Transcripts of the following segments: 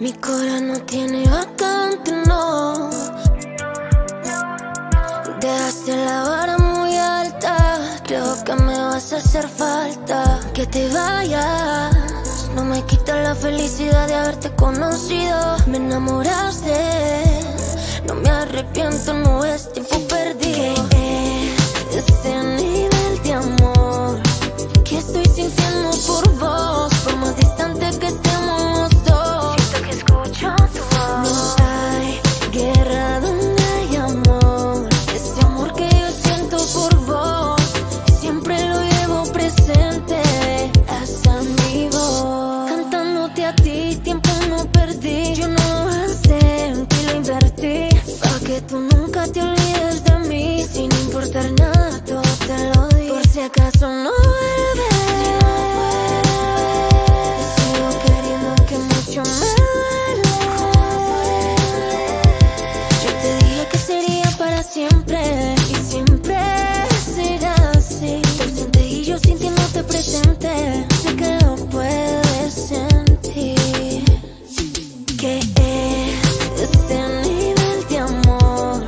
Mi cora no tiene vacante, no. Dejaste la vara muy alta. Creo que me vas a hacer falta. Que te vayas no me quita la felicidad de haberte conocido. Me enamoraste, no me arrepiento, no es tiempo perdido. ¿Qué es ese nivel de amor que estoy sintiendo por vos? Por más distante que estemos dos, siento que escucho tu voz. No hay guerra donde hay amor. Ese amor que yo siento por vos siempre lo llevo presente hasta mi voz. Cantándote a ti, tiempo no perdí. Yo no avancé, en ti lo invertí, pa' que tú nunca te olvides de mí. Sin importar nada, todo te lo di. Por si acaso no vuelves, sigo queriendo que mucho me duele. Yo te dije que sería para siempre y siempre será así. Tú ausente y yo sintiéndote presente. Sé que lo puedes sentir. ¿Qué es ese nivel de amor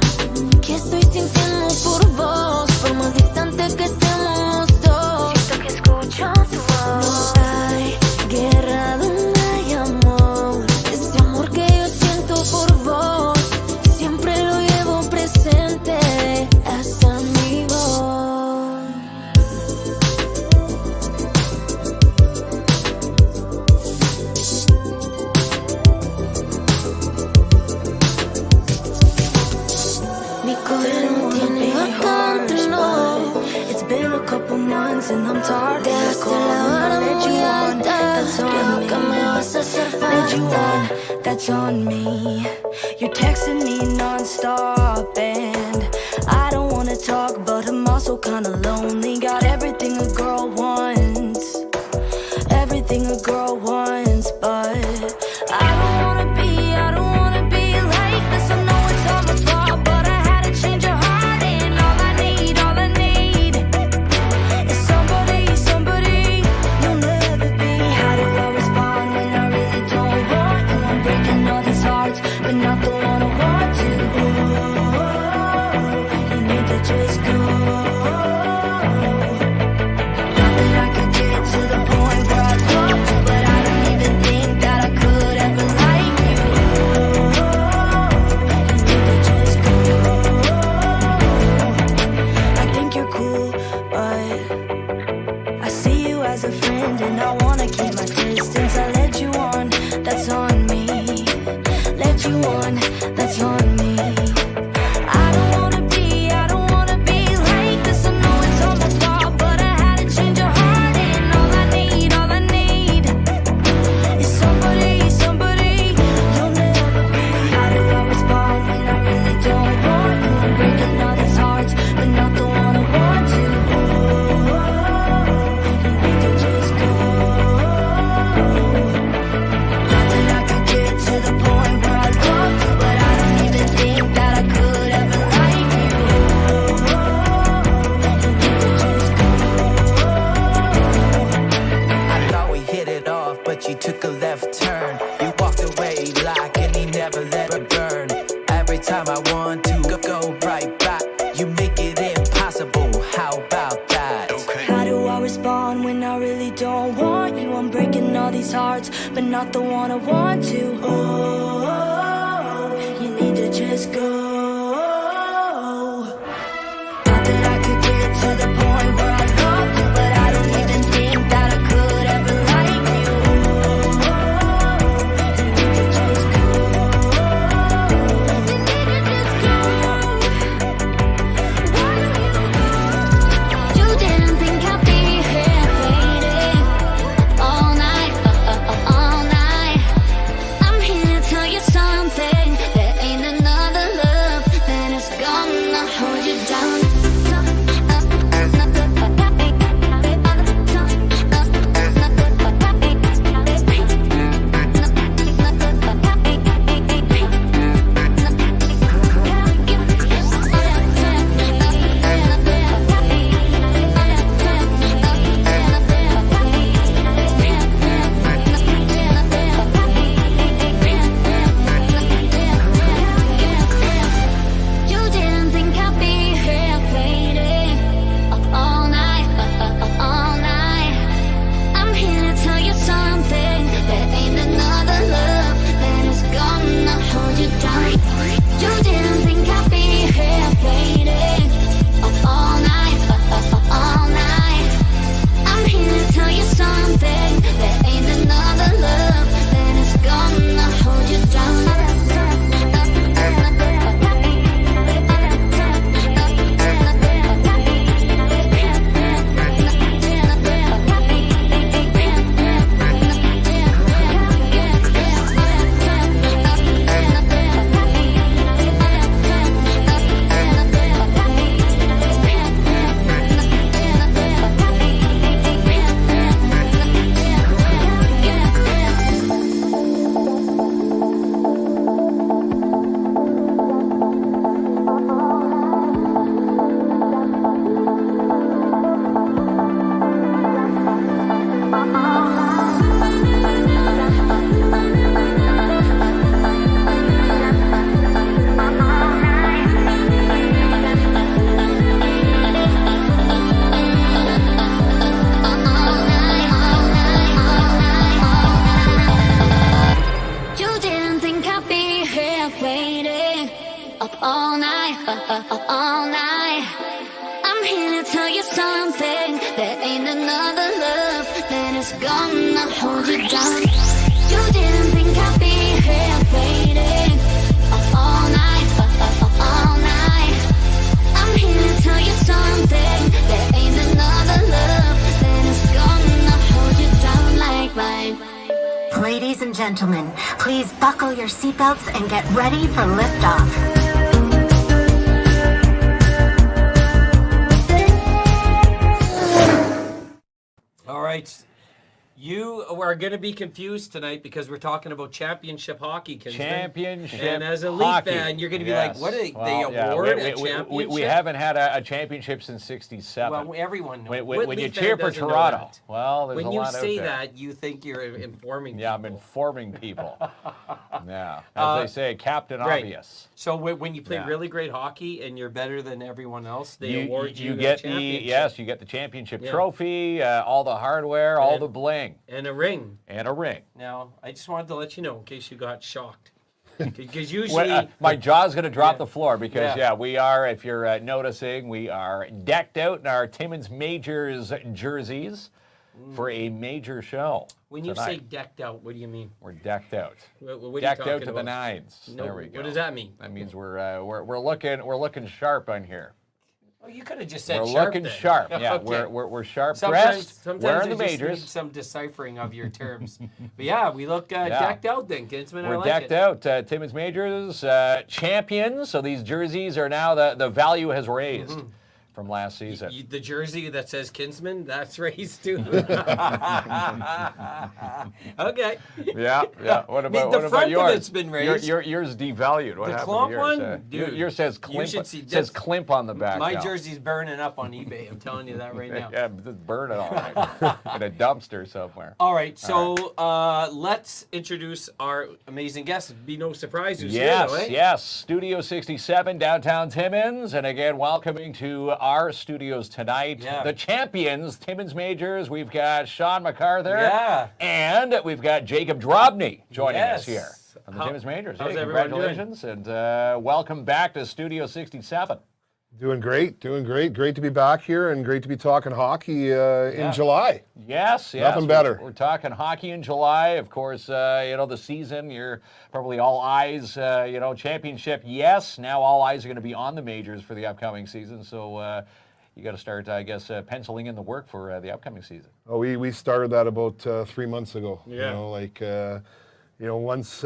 que estoy sintiendo por vos? Por más distante que estemos dos, siento que escucho tu voz. No hay guerra donde hay amor. Ese amor que yo siento por vos siempre lo llevo presente hasta mi voz. Mi corazón no tiene vacante, no. It's been a couple months and I'm tired of your Dejaste call. la vara Led muy you on, alta. that's on Creo que me me. vas a hacer Led you falta. on, that's on me. You're texting me non-stop and I don't wanna talk, but I'm also kinda lonely. Got everything a girl wants, everything a girl wants, but I don't wanna be like this. I know it's all my fault, but I had to change your heart, and all I need is somebody you'll never be. How do I respond when I really don't want you? I'm breaking all these hearts, but not the one I want to. You need to just go. Not that I could get to the point where I love you, but I don't even think that I could ever like you. You need to just go. I think you're cool, but I see you as a friend and I wanna keep my distance. I led you on, that's on me. Led you on, that's on me. I don't wanna be like this. I know it's all my fault, but I had to change your heart, and all I need is somebody you'll never be. How do I respond when I really don't want you? I'm breaking all these hearts, but not the one I want to. You need to just go. Not that I could get to the point where I love you, but I don't even think that I could ever like you. You need to just go. I thought we hit it off, but you took a left turn. You walked away like and he never let it burn. Every time I want to go right back, you make it impossible. How about that? How do I respond when I really don't want you? I'm breaking all these hearts, but not the one I want to. Oh, you need to just go. Not that I could get to the point where I love you, but I don't even think that I could ever like you. You need to just go. You need to just go. Why don't you go? You didn't think I'd be here waiting all night, all night. I'm here to tell you something. There ain't another love that is gonna hold you down. all night. I'm here to tell you something. There ain't another love that is gonna hold you down. You didn't think I'd be here waiting all night. I'm here to tell you something. There ain't another love that is gonna hold you down like mine. Ladies and gentlemen, please buckle your seatbelts and get ready for liftoff. All right. You are going to be confused tonight because we're talking about championship hockey. Championship And as a Leaf hockey. fan, you're going to be like, what are they yeah, award a championship? We haven't had a championship since '67. Well, everyone knows. When you cheer for Toronto, well, there's when a you lot out say there. that, you think you're informing people. Yeah, I'm informing people. Yeah, as they say, Captain right. Obvious. So when you play really great hockey and you're better than everyone else, they award you get the championship. you get the championship trophy, all the hardware, all the bling, and a ring. And a ring. Now, I just wanted to let you know in case you got shocked. Because usually... my jaw's going to drop the floor because, we are, if you're noticing, we are decked out in our Timmins Majors jerseys for a major show. When you say decked out, what do you mean? We're decked out. What decked are you out to about? the nines. No, there we go. What does that mean? That means we're looking sharp on here. Oh, you could have just said we're sharp. Looking then. sharp. Yeah, okay. we're sharp sometimes, dressed. We're in the I just majors. need some deciphering of your terms. But yeah, we look decked out then, Kinsman. We're I like decked out. Timmins Majors champions. So these jerseys are now the value has raised from last season. The jersey that says Kinsman, that's raised too. Okay. Yeah. What about the front what about yours? of it's been raised. Yours devalued. What the happened KLOMP to yours? one, dude. Yours says Klimp. Says Klimp on the back. My now. jersey's burning up on eBay. I'm telling you that right now. Yeah, just burn it all right in a dumpster somewhere. All right, so let's introduce our amazing guest. It'd be no surprise who's here, though, eh? Yes. Studio 67, downtown Timmins. And again, welcoming to our studios tonight, the champions, Timmins Majors. We've got Sean MacArthur. Yeah. And we've got Jacob Drobny joining us here on the Timmins Majors. How's hey, everyone congratulations. And welcome back to Studio 67. Doing great. Great to be back here and great to be talking hockey in July. Yes. Nothing better. We're talking hockey in July. Of course, the season, you're probably all eyes, championship, yes. Now all eyes are going to be on the majors for the upcoming season. So you got to start, I guess, penciling in the work for the upcoming season. Oh, we started that about 3 months ago. Yeah. Once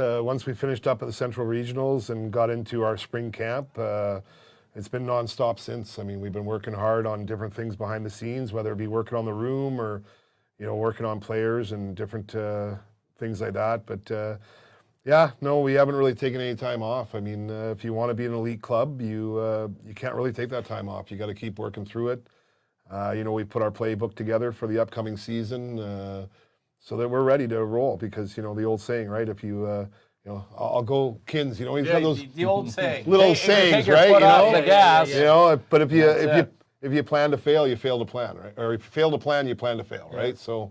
we finished up at the Central Regionals and got into our spring camp, it's been nonstop since. I mean, we've been working hard on different things behind the scenes, whether it be working on the room or, working on players and different things like that. But we haven't really taken any time off. I mean, if you want to be an elite club, you can't really take that time off. You got to keep working through it. We put our playbook together for the upcoming season so that we're ready to roll because, the old saying, right? If you, I'll go KINZ, he's got those the old saying. little sayings, take your right? foot off the gas. But if you plan to fail, you fail to plan, right? Or if you fail to plan, you plan to fail, right? So,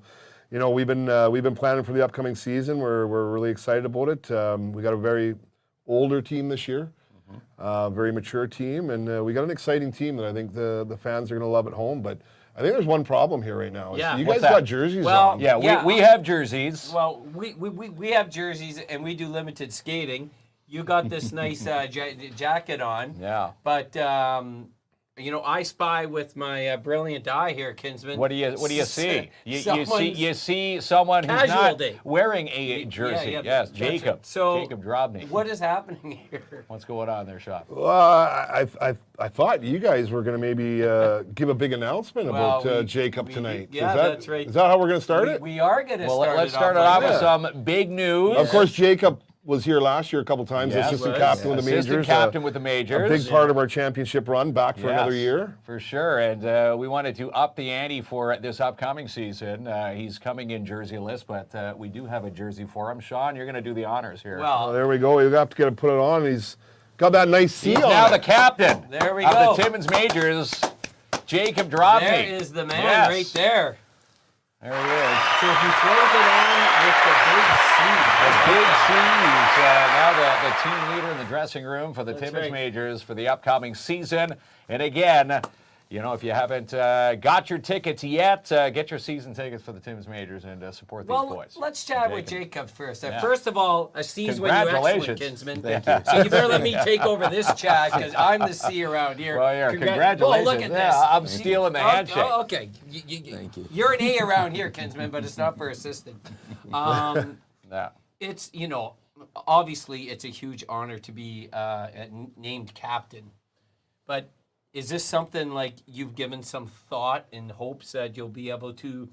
we've been planning for the upcoming season. We're really excited about it. We got a very older team this year, very mature team, and we got an exciting team that I think the fans are going to love at home. But I think there's one problem here right now. Yeah. You What's guys got jerseys on. Yeah, we have jerseys. Well, we have jerseys and we do limited skating. You got this nice jacket on. Yeah. But I spy with my brilliant eye here, Kinsman. What do you see? You see someone who's Casual not day. wearing a jersey. Yeah, yes, that's Jacob. right. So Jacob Drobny. What is happening here? What's going on there, Sean? Well, I thought you guys were going to maybe give a big announcement about Jacob tonight. That's right. Is that how we're going to start it? We are going to start it off. Let's start it off with some big news. Of course, Jacob was here last year a couple times, assistant captain with the Majors. Assistant captain with the Majors. A big part of our championship run, back for another year. For sure, and we wanted to up the ante for this upcoming season. He's coming in jerseyless, but we do have a jersey for him. Sean, you're going to do the honors here. Well, there we go. You have to put it on. He's got that nice seal He's on now it. the captain there we of go. the Timmins Majors, Jacob Drobny. There is the man right there. There he is. So if you throws it on with the big C. The big C's, now the team leader in the dressing room for the Timmins right. Majors for the upcoming season. And again, you know, if you haven't got your tickets yet, get your season tickets for the Timmins Majors and support these boys. Let's chat with Jacob first. First of all, a C's when you excellent, Kinsman. Thank you. So you better let me take over this chat because I'm the C around here. Well, yeah, congratulations. Look at yeah, this. I'm stealing the handshake. Oh, okay. Thank you. You're an A around here, Kinsman, but it's not for assistant. Yeah. It's, you know, obviously it's a huge honor to be named captain. But is this something like you've given some thought in hopes that you'll be able to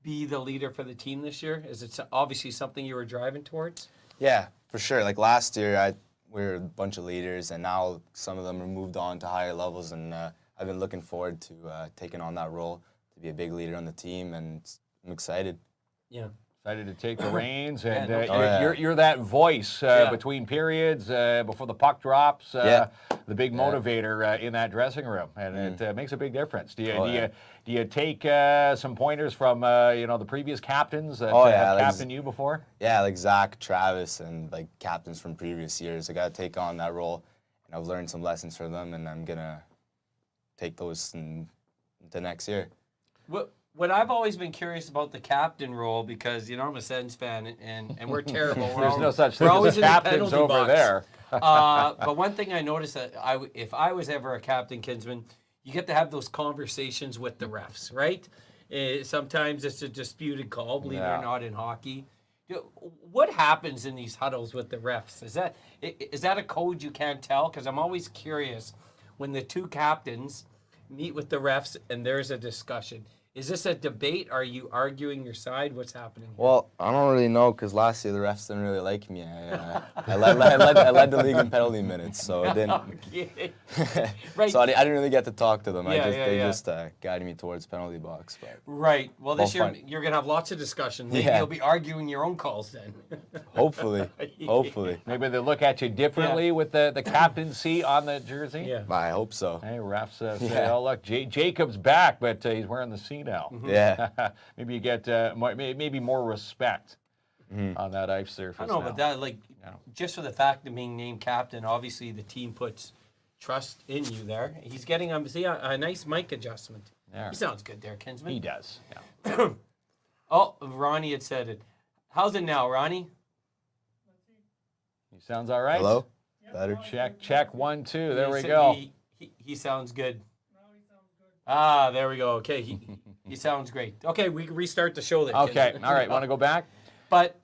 be the leader for the team this year? Is it obviously something you were driving towards? Yeah, for sure. Like last year, we were a bunch of leaders, and now some of them are moved on to higher levels, and I've been looking forward to taking on that role to be a big leader on the team, and I'm excited. Yeah. Excited to take the reins, and you're that voice between periods, before the puck drops, the big motivator in that dressing room, and it makes a big difference. Do you take some pointers from the previous captains that have captained you before? Yeah, like Zach, Travis, and like captains from previous years. I got to take on that role, and I've learned some lessons from them, and I'm gonna take those into next year. What I've always been curious about the captain role, because, you know, I'm a Sens fan, and we're terrible. There's no such thing as captains over there. But one thing I noticed that if I was ever a captain, Kinsman, you get to have those conversations with the refs, right? Sometimes it's a disputed call, believe it or not, in hockey. What happens in these huddles with the refs? Is that a code you can't tell? Because I'm always curious when the two captains meet with the refs and there's a discussion. Is this a debate? Are you arguing your side? What's happening here? Well, I don't really know, because last year the refs didn't really like me. I led the league in penalty minutes, so it didn't. Okay. Right. So I didn't really get to talk to them. They just guided me towards penalty box. But right. Well, this year fun. you're gonna have lots of discussion. Maybe you'll be arguing your own calls then. Hopefully. Hopefully. Maybe they look at you differently with the captaincy on the jersey. Yeah. I hope so. Hey, refs say, "Oh, look, Jacob's back, but he's wearing the C now." Yeah. Maybe you get maybe more respect on that ice surface. I know, now. but that just for the fact of being named captain, obviously the team puts trust in you there. He's getting a nice mic adjustment. Yeah. He sounds good there, Kinsman. He does. Yeah. Oh, Ronnie had said it. How's it now, Ronnie? He sounds all right. Hello? Better? Check 1 2. There we go. He sounds good. Ah, there we go. Okay, he sounds great. Okay, we can restart the show then. Okay, Kinsman. all right. Want to go back? But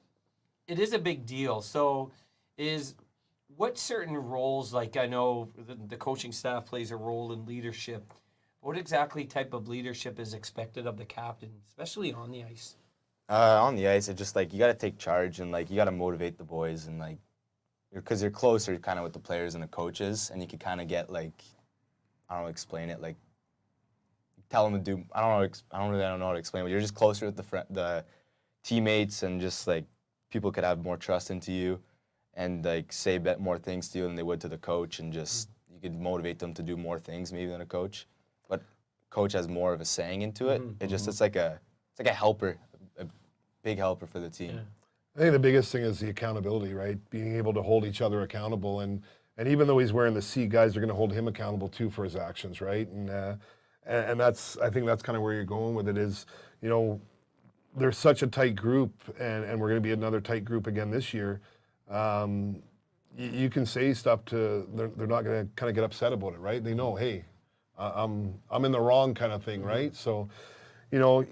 it is a big deal. So what certain roles, like I know the coaching staff plays a role in leadership. What exactly type of leadership is expected of the captain, especially on the ice? On the ice, it's just like you got to take charge, and like you got to motivate the boys, and like because you're closer kind of with the players and the coaches, and you can kind of get like, I don't know, explain it, like tell them to do, I don't really know how to explain it, but you're just closer with the teammates, and just like people could have more trust into you and like say more things to you than they would to the coach, and just you could motivate them to do more things maybe than a coach. But coach has more of a saying into it. It's like a helper, a big helper for the team. Yeah. I think the biggest thing is the accountability, right? Being able to hold each other accountable, and even though he's wearing the C, guys are going to hold him accountable too for his actions, right? And that's, I think that's kind of where you're going with it is, you know, there's such a tight group, and we're going to be another tight group again this year. You can say stuff to, they're not going to kind of get upset about it, right? They know, hey, I'm in the wrong kind of thing, right? So, you know,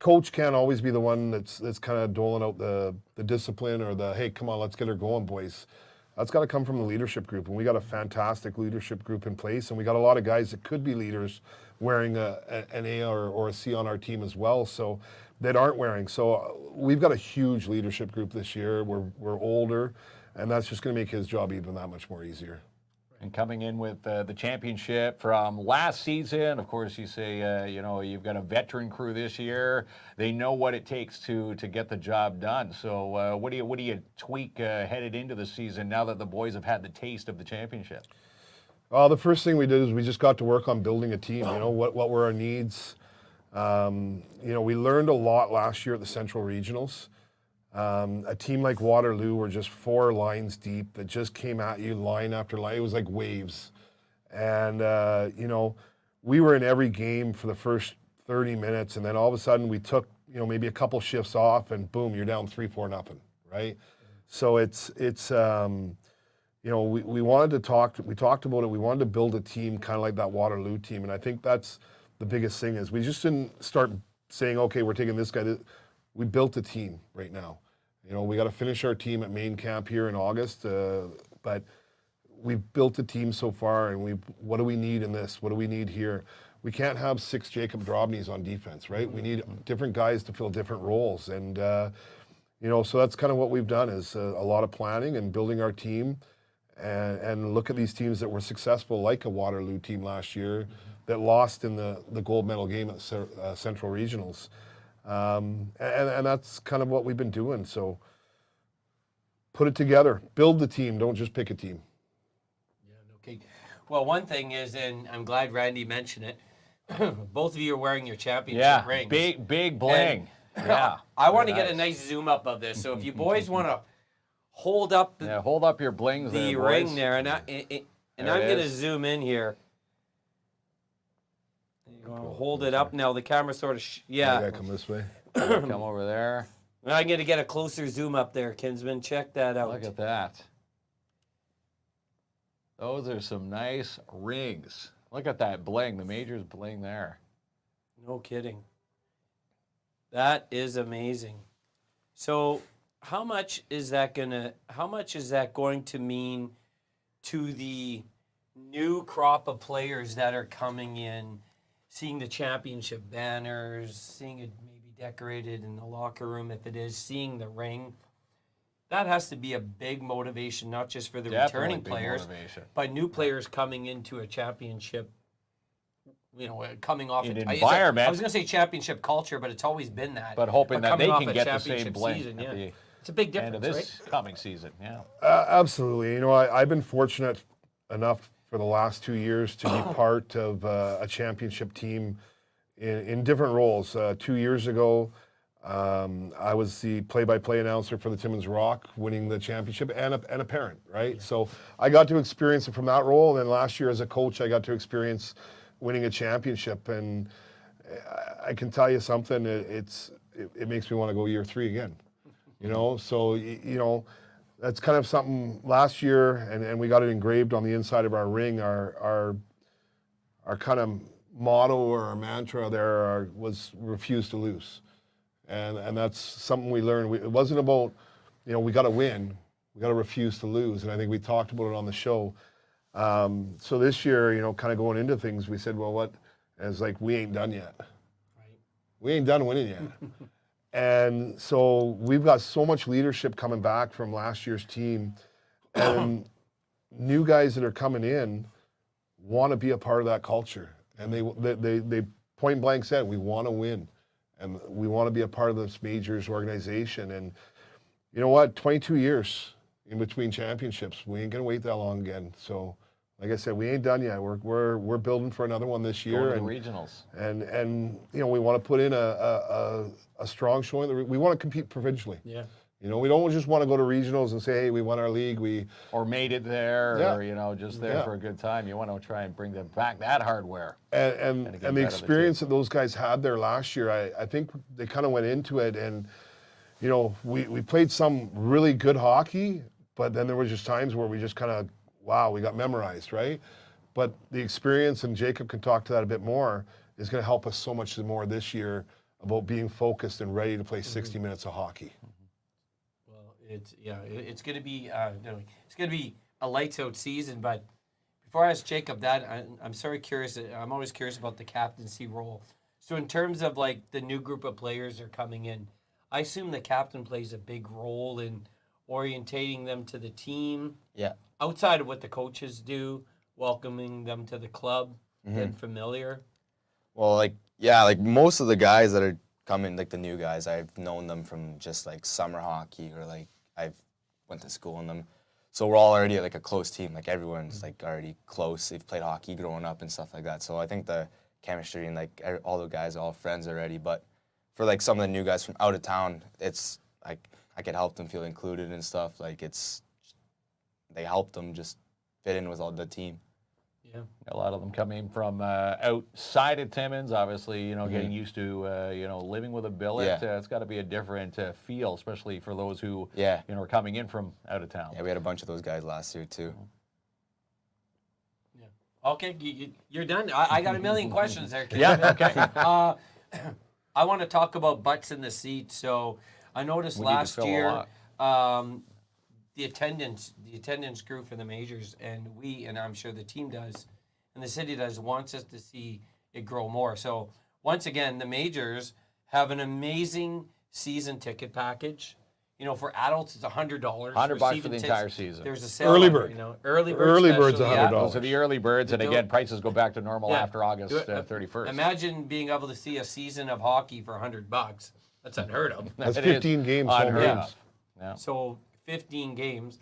coach can't always be the one that's kind of doling out the discipline or the, hey, come on, let's get her going, boys. That's got to come from the leadership group, and we got a fantastic leadership group in place, and we got a lot of guys that could be leaders wearing an A or a C on our team as well, so that aren't wearing. So we've got a huge leadership group this year. We're older, and that's just going to make his job even that much more easier. And coming in with the championship from last season, of course, you say, you've got a veteran crew this year. They know what it takes to get the job done. So what do you tweak headed into the season now that the boys have had the taste of the championship? The first thing we did is we just got to work on building a team. You know, what were our needs? You know, we learned a lot last year at the Central Regionals. A team like Waterloo were just 4 lines deep that just came at you line after line. It was like waves. And, you know, we were in every game for the first 30 minutes, and then all of a sudden we took, you know, maybe a couple shifts off, and boom, you're down 3-4-0, right? So it's you know, we wanted to talk, we talked about it, we wanted to build a team kind of like that Waterloo team, and I think that's the biggest thing is we just didn't start saying, okay, we're taking this guy. We built a team right now. You know, we got to finish our team at main camp here in August, but we've built a team so far, and what do we need in this? What do we need here? We can't have 6 Jacob Drobnys on defense, right? We need different guys to fill different roles, and you know, so that's kind of what we've done is a lot of planning and building our team, and look at these teams that were successful, like a Waterloo team last year that lost in the gold medal game at Central Regionals, and that's kind of what we've been doing. So put it together, build the team, don't just pick a team. Okay. Well, one thing is, and I'm glad Randy mentioned it, both of you are wearing your championship rings. Big bling. Yeah. I want to get a nice zoom up of this. So if you boys want to hold up hold up your blings the there, ring boys. there, and I'm going to zoom in here. You're going to hold it up now. The camera sort of, I gotta come this way. Come over there. I'm going to get a closer zoom up there, Kinsman. Check that out. Look at that. Those are some nice rings. Look at that bling, the Majors bling there. No kidding. That is amazing. So how much is that going to mean to the new crop of players that are coming in, seeing the championship banners, seeing it maybe decorated in the locker room if it is, seeing the ring? That has to be a big motivation, not just for the returning players, but new players coming into a championship, you know, coming off an environment. I was going to say championship culture, but it's always been that. But hoping that they can get the same season, bling yeah. at the it's a big difference, end of this coming season. Yeah, absolutely. You know, I've been fortunate enough for the last 2 years to be part of a championship team in different roles. 2 years ago, I was the play-by-play announcer for the Timmins Rock, winning the championship, and a parent, right? Yeah. So I got to experience it from that role, and then last year as a coach, I got to experience winning a championship, and I can tell you something, it makes me want to go year 3 again, you know? So, you know, that's kind of something last year, and we got it engraved on the inside of our ring, our kind of motto or our mantra there was refuse to lose. And that's something we learned. It wasn't about, you know, we got to win. We got to refuse to lose. And I think we talked about it on the show. So this year, you know, kind of going into things, we said, well, what? And it's like, we ain't done yet. Right. We ain't done winning yet. And so we've got so much leadership coming back from last year's team. And new guys that are coming in want to be a part of that culture. And they point blank said, we want to win. And we want to be a part of this Majors organization. And you know what? 22 years in between championships. We ain't gonna wait that long again. So, like I said, we ain't done yet. We're building for another one this year. Going to the regionals. And you know, we want to put in a strong showing. We want to compete provincially. Yeah. You know, we don't just want to go to regionals and say, hey, we won our league. Or made it there, or, you know, just there for a good time. You want to try and bring them back that hardware. And the experience that those guys had there last year, I think they kind of went into it, and, you know, we played some really good hockey, but then there was just times where we just kind of, wow, we got memorized, right? But the experience, and Jacob can talk to that a bit more, is going to help us so much more this year about being focused and ready to play 60 minutes of hockey. It's going to be a lights out season. But before I ask Jacob that, I'm curious. I'm always curious about the captaincy role. So in terms of like the new group of players are coming in, I assume the captain plays a big role in orientating them to the team. Yeah. Outside of what the coaches do, welcoming them to the club, getting familiar. Well, like most of the guys that are coming, like the new guys, I've known them from just like summer hockey, or like I've went to school in them. So we're all already like a close team. Like everyone's like already close. They've played hockey growing up and stuff like that. So I think the chemistry and like all the guys are all friends already. But for like some of the new guys from out of town, it's like I could help them feel included and stuff. Like they help them just fit in with all the team. Yeah. A lot of them coming from outside of Timmins, obviously, you know, getting used to, you know, living with a billet. Yeah. It's got to be a different feel, especially for those who, Yeah. you know, are coming in from out of town. Yeah, we had a bunch of those guys last year too. Yeah. Okay, you're done. I got a million questions there. Kid. Yeah, okay. I want to talk about butts in the seat. So I noticed We need to last fill a year lot. the attendance grew for the majors, and I'm sure the team does, and the city does, wants us to see it grow more. So once again, the majors have an amazing season ticket package. You know, for adults, it's $100. $100 for the entire season. There's a sale. Early on it, bird. You know, early bird. Early bird's special, $100. Those are the early birds, and Do- again, prices go back to normal Yeah. after August Do it. 31st. Imagine being able to see a season of hockey for $100. That's unheard of. That's It is 15 games, home unheard games. of. Yeah. So 15 games.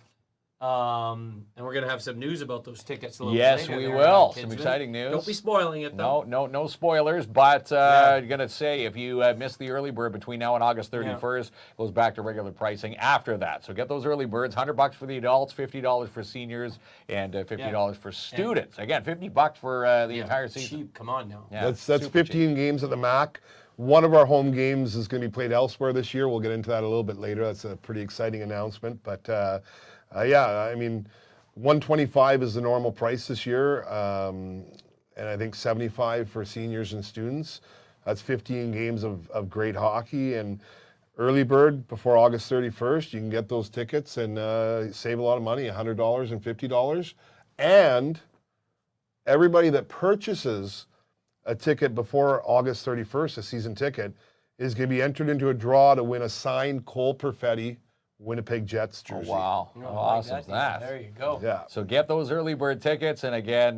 And we're going to have some news about those tickets a little Yes, bit later we there, will. Some Kinsman. exciting news. Don't be spoiling it, though. No spoilers, but I'm going to say if you missed the early bird between now and August 31st, it goes back to regular pricing after that. So get those early birds, $100 for the adults, $50 for seniors, and $50 for students. Again, $50 for the entire season. Cheap. Come on now. Yeah, That's super 15 games at the MAC. One of our home games is going to be played elsewhere this year. We'll get into that a little bit later. That's a pretty exciting announcement. But yeah, I mean, 125 is the normal price this year, and I think 75 for seniors and students. That's 15 games of great hockey, and early bird before August 31st. You can get those tickets and save a lot of money, $100 and $50. And everybody that purchases a ticket before August 31st, a season ticket, is going to be entered into a draw to win a signed Cole Perfetti Winnipeg Jets Oh, jersey. wow. Oh, How I like awesome is yeah. that? There you go. Yeah. So get those early bird tickets, and again,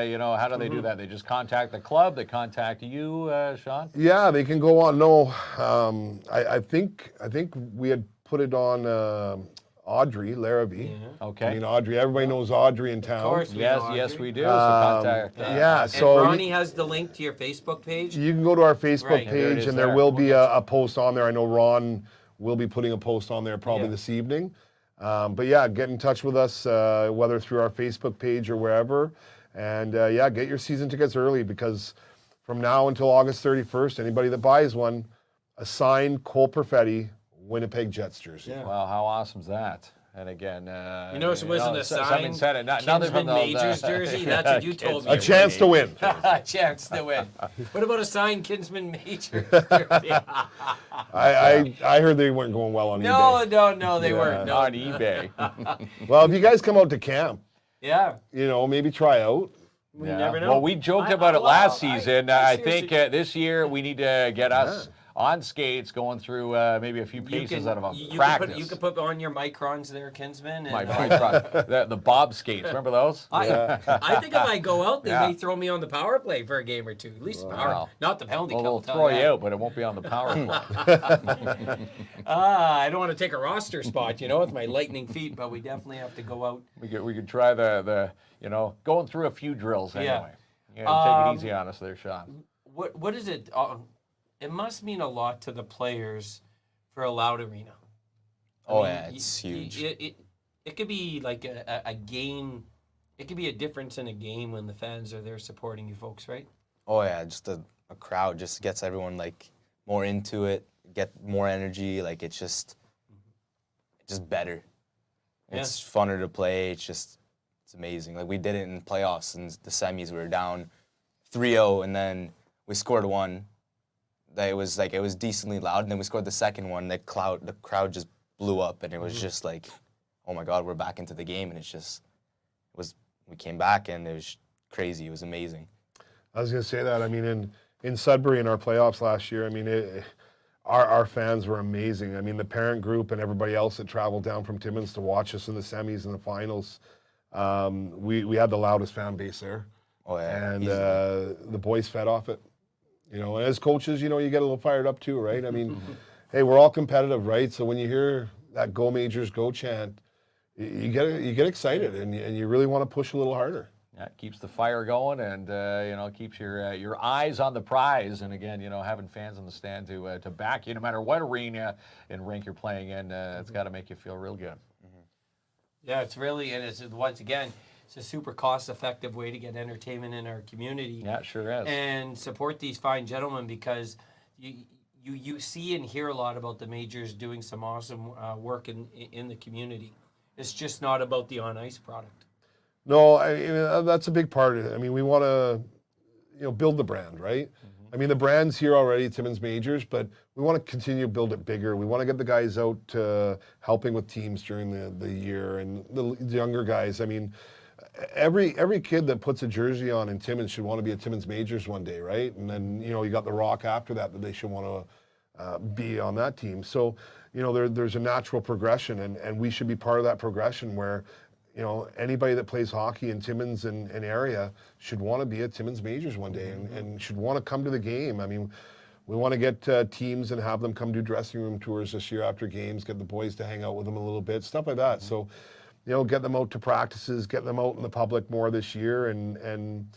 you know, how do they do that? They just contact the club. They contact you, Sean. Yeah, they can go on. No, I think we had put it on Audrey Larrabee. Okay. I mean, Audrey. Everybody knows Audrey in town. Of course. we Yes, know, yes, Audrey. we do. So contact. Yeah, And so Ronnie has the link to your Facebook page. you can go to our Facebook Right. There it page, is and there there. will be a post on there. I know Ron will be putting a post on there probably Yeah. this evening. But yeah, get in touch with us, whether through our Facebook page or wherever. And yeah, get your season tickets early, because from now until August 31st, anybody that buys one, a signed Cole Perfetti Winnipeg Jets jersey. Yeah. Wow, how awesome is that? And again, You notice it wasn't a something signed said it. Nothing from Kinsman the Majors jersey? That's what you told me. A chance to win. A chance to win. What about a signed Kinsman Majors jersey? I heard they weren't going well on eBay. No, they weren't. No. on eBay. Well, if you guys come out to camp, Yeah. you know, maybe try out. We Yeah. never know. Well, we joked about it last season. I think seriously- this year we need to get us on skates, going through maybe a few paces out of a you practice. you can put on your microns there, Kinsman. And, my the Bob skates. Remember those? I think if I go out, they Yeah. may throw me on the power play for a game or two. At least power, Wow. not the penalty Well, kill. they'll I'll tell throw you that. out, but it won't be on the power play. I don't want to take a roster spot, you know, with my lightning feet, but we definitely have to go out. We could try the you know, going through a few drills Yeah. anyway. Yeah, take it easy on us there, Sean. What is it? It must mean a lot to the players for a loud arena. Oh, yeah, it's huge. It could be like a game. It could be a difference in a game when the fans are there supporting you folks, right? Oh yeah, just a crowd just gets everyone like more into it, get more energy. Like it's just better. It's funner to play. It's amazing. Like we did it in playoffs in the semis. We were down 3-0, and then we scored one. That it was decently loud, and then we scored the second one. The crowd just blew up, and it was just like, oh my God, we're back into the game, and we came back, and it was crazy. It was amazing. I was going to say that. I mean, in Sudbury in our playoffs last year, I mean, our fans were amazing. I mean, the parent group and everybody else that traveled down from Timmins to watch us in the semis and the finals, we had the loudest fan base there. Oh yeah, And easily. the boys fed off it. You know, and as coaches, you know, you get a little fired up too, right? I mean, hey, we're all competitive, right? So when you hear that "Go Majors, Go" chant, you get excited, and you really want to push a little harder. Yeah, it keeps the fire going, and keeps your eyes on the prize. And again, having fans in the stand to back you, no matter what arena and rink you're playing in, it's got to make you feel real good. Yeah, it's really, and it's once again, it's a super cost-effective way to get entertainment in our community. Yeah, it sure is. And support these fine gentlemen, because you see and hear a lot about the majors doing some awesome work in the community. It's just not about the on-ice product. No, that's a big part of it. I mean, we want to, build the brand, right? I mean, the brand's here already, Timmins Majors, but we want to continue to build it bigger. We want to get the guys out helping with teams during the year, and the younger guys. I mean, every kid that puts a jersey on in Timmins should want to be at Timmins Majors one day, right? And then, you got the Rock after that they should want to be on that team. So, there's a natural progression, and we should be part of that progression where, anybody that plays hockey in Timmins and area should want to be at Timmins Majors one day and should want to come to the game. I mean, we want to get teams and have them come do dressing room tours this year after games, get the boys to hang out with them a little bit, stuff like that. So, get them out to practices, get them out in the public more this year, and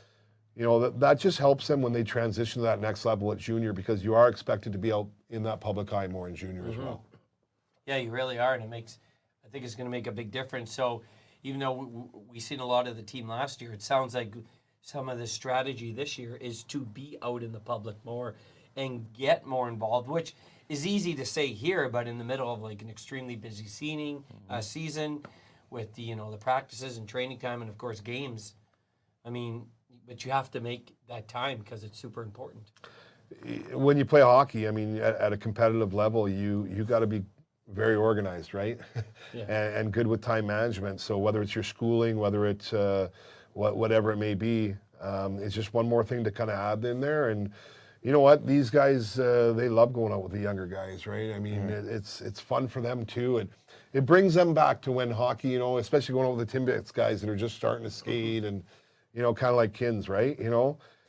that just helps them when they transition to that next level at junior, because you are expected to be out in that public eye more in junior as well. Yeah, you really are, and I think it's going to make a big difference. So, even though we've seen a lot of the team last year, it sounds like some of the strategy this year is to be out in the public more and get more involved, which is easy to say here, but in the middle of like an extremely busy season with the practices and training time and of course games. I mean, but you have to make that time because it's super important. When you play hockey, I mean, at a competitive level, you got to be very organized, right? Yeah. and good with time management. So whether it's your schooling, whether it's whatever it may be, it's just one more thing to kind of add in there. And you know what? These guys, they love going out with the younger guys, right? I mean, it's fun for them too. It brings them back to when hockey, especially going out with the Timbits guys that are just starting to skate and, kind of like KINZ, right?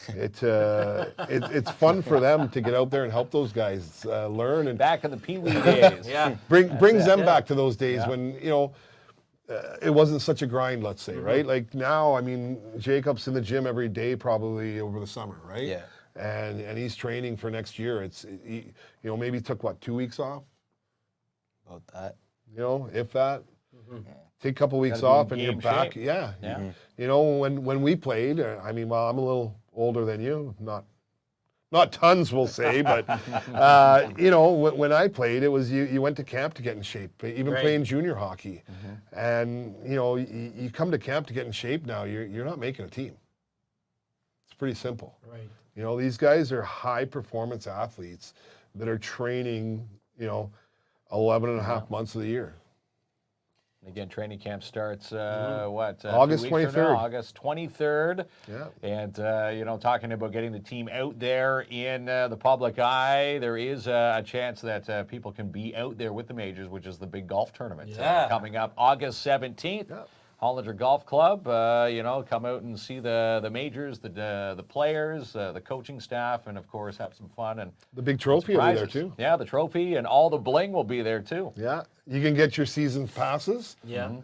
It's fun for them to get out there and help those guys learn. And back in the Pee Wee days. Yeah. brings them back to those days when, it wasn't such a grind, let's say, right? Like now, I mean, Jacob's in the gym every day probably over the summer, right? Yeah. And he's training for next year. Maybe took 2 weeks off? About that. If that. Yeah. Take a couple weeks off and you're game back. shape. Yeah. When we played, I mean, well, I'm a little older than you, not tons, we'll say, but when I played, it was you went to camp to get in shape, even playing junior hockey, and you come to camp to get in shape. Now you're not making a team. It's pretty simple. Right. These guys are high performance athletes that are training 11 and a half months of the year. And again, training camp starts, August 23rd. August 23rd. Yeah. And, talking about getting the team out there in the public eye, there is a chance that people can be out there with the majors, which is the big golf tournament coming up August 17th. Yeah. Hollinger Golf Club, come out and see the majors, the players, the coaching staff, and of course have some fun. And the big trophy will be there too. Yeah, the trophy and all the bling will be there too. Yeah, you can get your season passes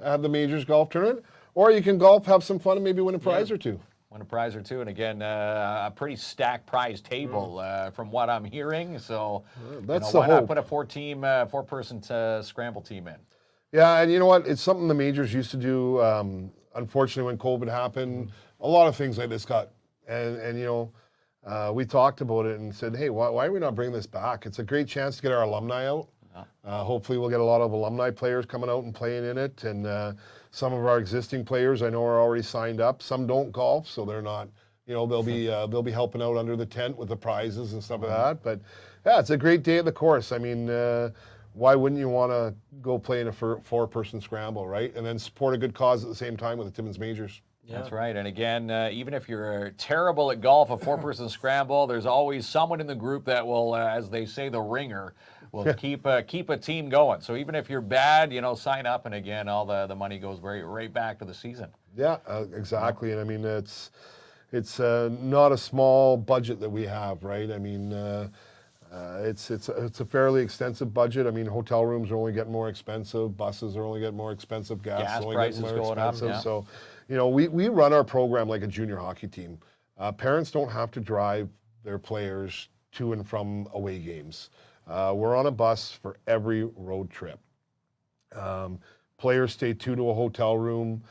at the majors golf tournament, or you can golf, have some fun, and maybe win a prize or two. Win a prize or two, and again, a pretty stacked prize table from what I'm hearing. So that's why the not hope. Put a four-person scramble team in. Yeah, and you know what? It's something the majors used to do. Unfortunately, when COVID happened, a lot of things like this got, and we talked about it and said, hey, why are we not bringing this back? It's a great chance to get our alumni out. Hopefully, we'll get a lot of alumni players coming out and playing in it, and some of our existing players I know are already signed up. Some don't golf, so they're not. They'll be helping out under the tent with the prizes and stuff like that. But yeah, it's a great day at the course. I mean. Why wouldn't you want to go play in a four-person scramble, right? And then support a good cause at the same time with the Timmins Majors. Yeah. That's right. And again, even if you're terrible at golf, a four-person scramble, there's always someone in the group that will, as they say, the ringer, will keep a team going. So even if you're bad, sign up, and again, all the money goes right back to the season. Yeah, exactly. And I mean, it's not a small budget that we have, right? I mean. It's a fairly extensive budget. I mean, hotel rooms are only getting more expensive. Buses are only getting more expensive. Gas is only prices getting more going up, expensive. So, you know, we run our program like a junior hockey team. Parents don't have to drive their players to and from away games. We're on a bus for every road trip. Players stay to a hotel room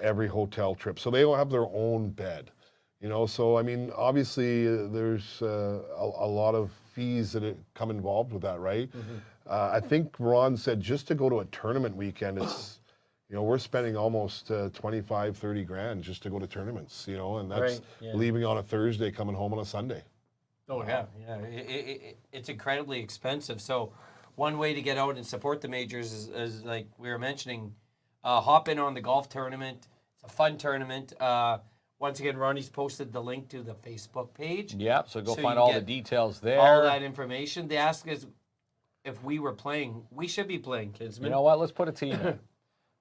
every hotel trip, so they will have their own bed. You know, so I mean, obviously there's a lot of fees that come involved with that, right? I think Ron said just to go to a tournament weekend, it's, you know, we're spending almost 25, 30 grand just to go to tournaments, you know, and that's leaving on a Thursday, coming home on a Sunday. Oh, yeah. It's incredibly expensive. So one way to get out and support the majors is like we were mentioning, hop in on the golf tournament. It's a fun tournament. Once again, Ronnie's posted the link to the Facebook page. Yeah, so go find all the details there. All that information. They ask us if we were playing. We should be playing, Kinsman. You know what? Let's put a team in.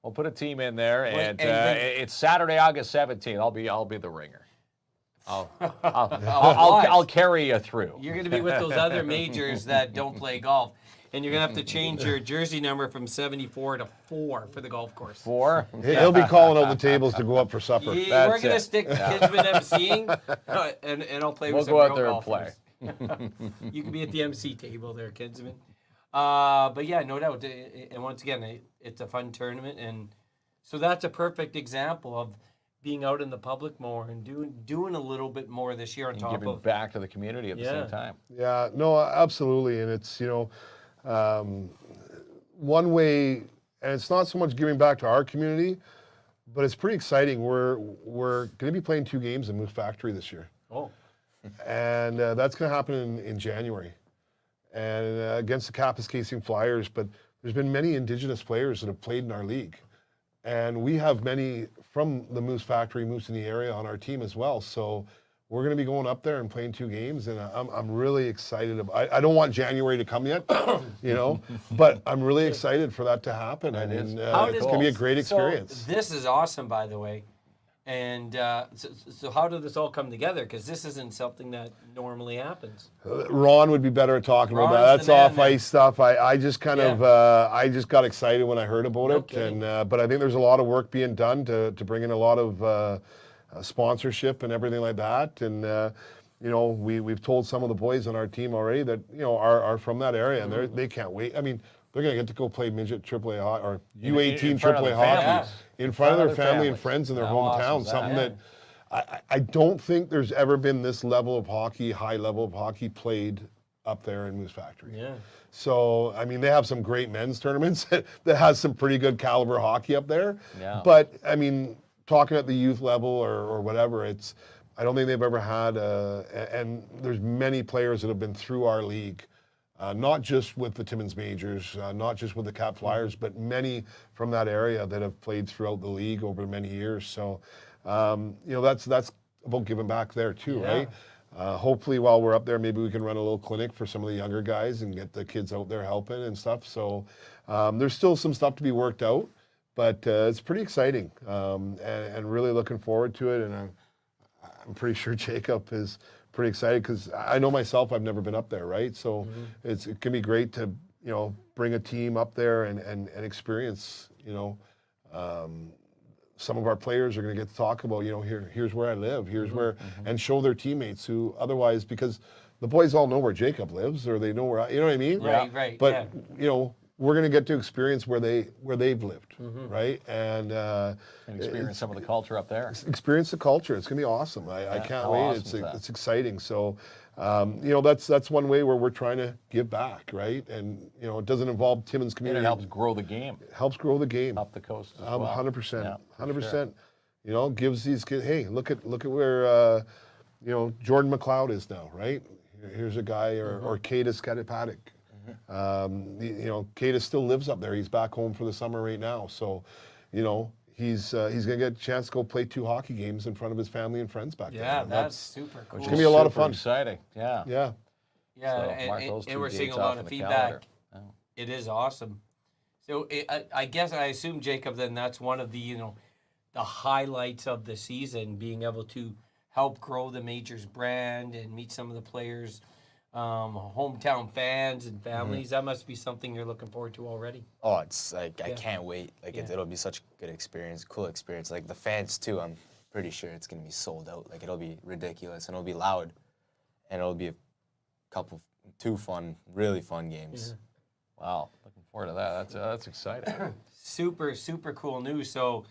We'll put a team in there, and it's Saturday, August 17th. I'll be the ringer. I'll carry you through. You're going to be with those other majors that don't play golf. And you're going to have to change your jersey number from 74 to 4 for the golf course. 4? He'll be calling out the tables to go up for supper. Yeah, we're going to stick to Kinsman emceeing, and I'll play with some real golfers. We'll go out there and play. You can be at the MC table there, Kinsman. But yeah, no doubt. And once again, it's a fun tournament. And so that's a perfect example of being out in the public more and doing a little bit more this year on top giving of back to the community at the same time. Yeah, no, absolutely. And it's, you know, one way, and it's not so much giving back to our community, but it's pretty exciting. We're going to be playing 2 games in Moose Factory this year. Oh. And that's going to happen in January. And against the Kapuskasing Flyers, but there's been many Indigenous players that have played in our league. And we have many from the Moose Factory, Moose in the area on our team as well. So we're going to be going up there and playing 2 games, and I'm really excited. I don't want January to come yet, you know, but I'm really excited for that to happen. And it's going to be a great experience. So this is awesome, by the way. And so how did this all come together? Because this isn't something that normally happens. Ron would be better at talking about that. That's off-ice stuff. I just kind of I just got excited when I heard about it. And but I think there's a lot of work being done to bring in a lot of sponsorship and everything like that. And you know, we've told some of the boys on our team already that, you know, are from that area, and they can't wait. I mean, they're going to get to go play midget AAA hockey or U18 AAA hockey in front of their family and friends in their hometown. Something that I don't think there's ever been this level of hockey, high level of hockey played up there in Moose Factory. Yeah. So, I mean, they have some great men's tournaments that has some pretty good caliber hockey up there. Yeah. But, I mean, talking at the youth level or whatever, I don't think they've ever had and there's many players that have been through our league. Not just with the Timmins Majors, not just with the Cap Flyers, but many from that area that have played throughout the league over many years. So, you know, that's about giving back there too, right? Hopefully while we're up there, maybe we can run a little clinic for some of the younger guys and get the kids out there helping and stuff. So there's still some stuff to be worked out, but it's pretty exciting and really looking forward to it. And I'm pretty sure Jacob is pretty excited because I know myself, I've never been up there, right? So it can be great to, you know, bring a team up there and experience, you know, some of our players are going to get to talk about, you know, here's where I live, here's where, and show their teammates who otherwise, because the boys all know where Jacob lives or they know where, you know what I mean? Right. But, you know, we're going to get to experience where they've lived, right? And experience some of the culture up there. Experience the culture. It's going to be awesome. I can't wait. It's exciting. So, you know, that's one way where we're trying to give back, right? And, you know, it doesn't involve Timmins community. And it helps grow the game. It helps grow the game. Up the coast as well. 100%. 100%. You know, gives these kids, hey, look at where, you know, Jordan McLeod is now, right? Here's a guy, or Katus Katapatic. You know, Katus still lives up there. He's back home for the summer right now. So, you know, he's going to get a chance to go play 2 hockey games in front of his family and friends back there. Yeah, that's super cool. It's going to be a lot of fun. Exciting. Yeah. Yeah. Yeah, so and we're seeing a lot of feedback. It is awesome. So I guess I assume, Jacob, then that's one of the, you know, the highlights of the season, being able to help grow the Majors brand and meet some of the players hometown fans and families. That must be something you're looking forward to already. Oh, it's like I can't wait. Like it'll be such a good experience, cool experience. Like the fans too. I'm pretty sure it's gonna be sold out. Like it'll be ridiculous and it'll be loud, and it'll be two really fun games. Wow, looking forward to that. That's exciting. Super cool news. So,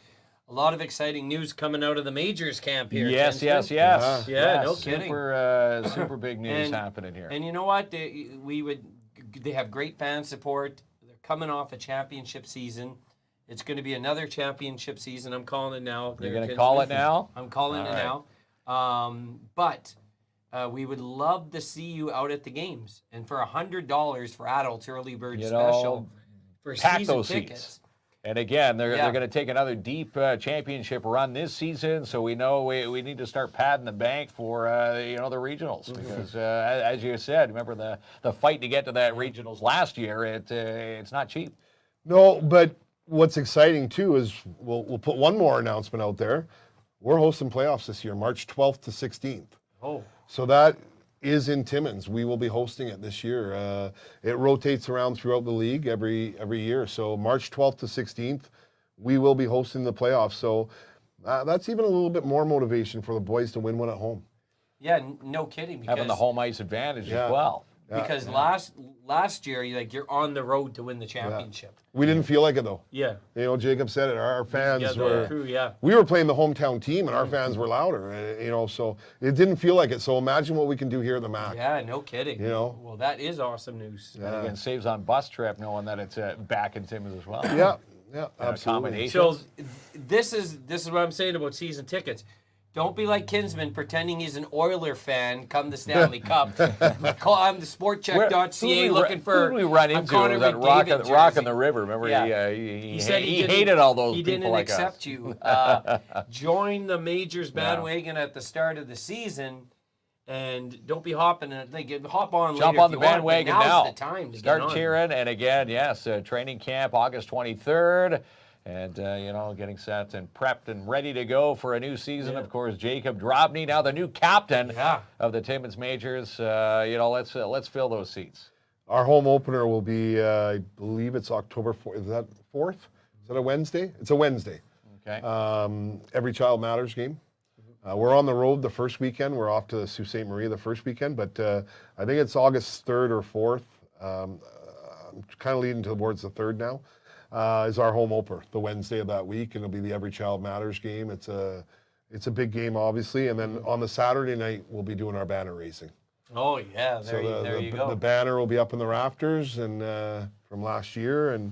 a lot of exciting news coming out of the Majors camp here. Yes. Yeah, no kidding. Super big news happening here. And you know what? They have great fan support. They're coming off a championship season. It's going to be another championship season. I'm calling it now. You're going to call it now? I'm calling it now. But we would love to see you out at the games. And for $100 for adults, early bird special for pack season those tickets. Seats. And again, they're going to take another deep championship run this season, so we know we need to start padding the bank for the regionals because as you said, remember the fight to get to that regionals last year. It's not cheap. No, but what's exciting too is we'll put one more announcement out there. We're hosting playoffs this year, March 12th to 16th. Oh, so that is in Timmins. We will be hosting it this year. It rotates around throughout the league every year. So March 12th to 16th, we will be hosting the playoffs. So that's even a little bit more motivation for the boys to win one at home. Yeah, no kidding. Because, having the home ice advantage as well. Because last year, you're on the road to win the championship. We didn't feel like it though. Yeah. Jacob said it. Our fans were. Crew, we were playing the hometown team, and our fans were louder. So it didn't feel like it. So imagine what we can do here at the MAC. Yeah, no kidding. Well, that is awesome news. And again, saves on bus trip knowing that it's back in Timmins as well. Yeah, absolutely. So this is what I'm saying about season tickets. Don't be like Kinsman pretending he's an Oiler fan come the Stanley Cup. I'm the sportcheck.ca looking for. Who did we run into? Was that Rock on the River? Remember, he said he hated all those people like us. He didn't accept you. Join the Majors bandwagon at the start of the season, and don't be hopping. Hop on. Jump later on the bandwagon now. Now's the time to start get on. cheering. And again, yes, training camp August 23rd. And, getting set and prepped and ready to go for a new season. Of course, Jacob Drobny, now the new captain of the Timmins Majors. Let's fill those seats. Our home opener will be, I believe it's October 4th. Is that 4th? Is that a Wednesday? It's a Wednesday. Okay. Every Child Matters game. We're on the road the first weekend. We're off to Sault Ste. Marie the first weekend, but I think it's August 3rd or 4th. I'm kind of leading towards the 3rd now. Is our home opener the Wednesday of that week, and it'll be the Every Child Matters game. It's a big game, obviously, and then on the Saturday night we'll be doing our banner raising. Oh yeah, there you go. The banner will be up in the rafters and from last year, and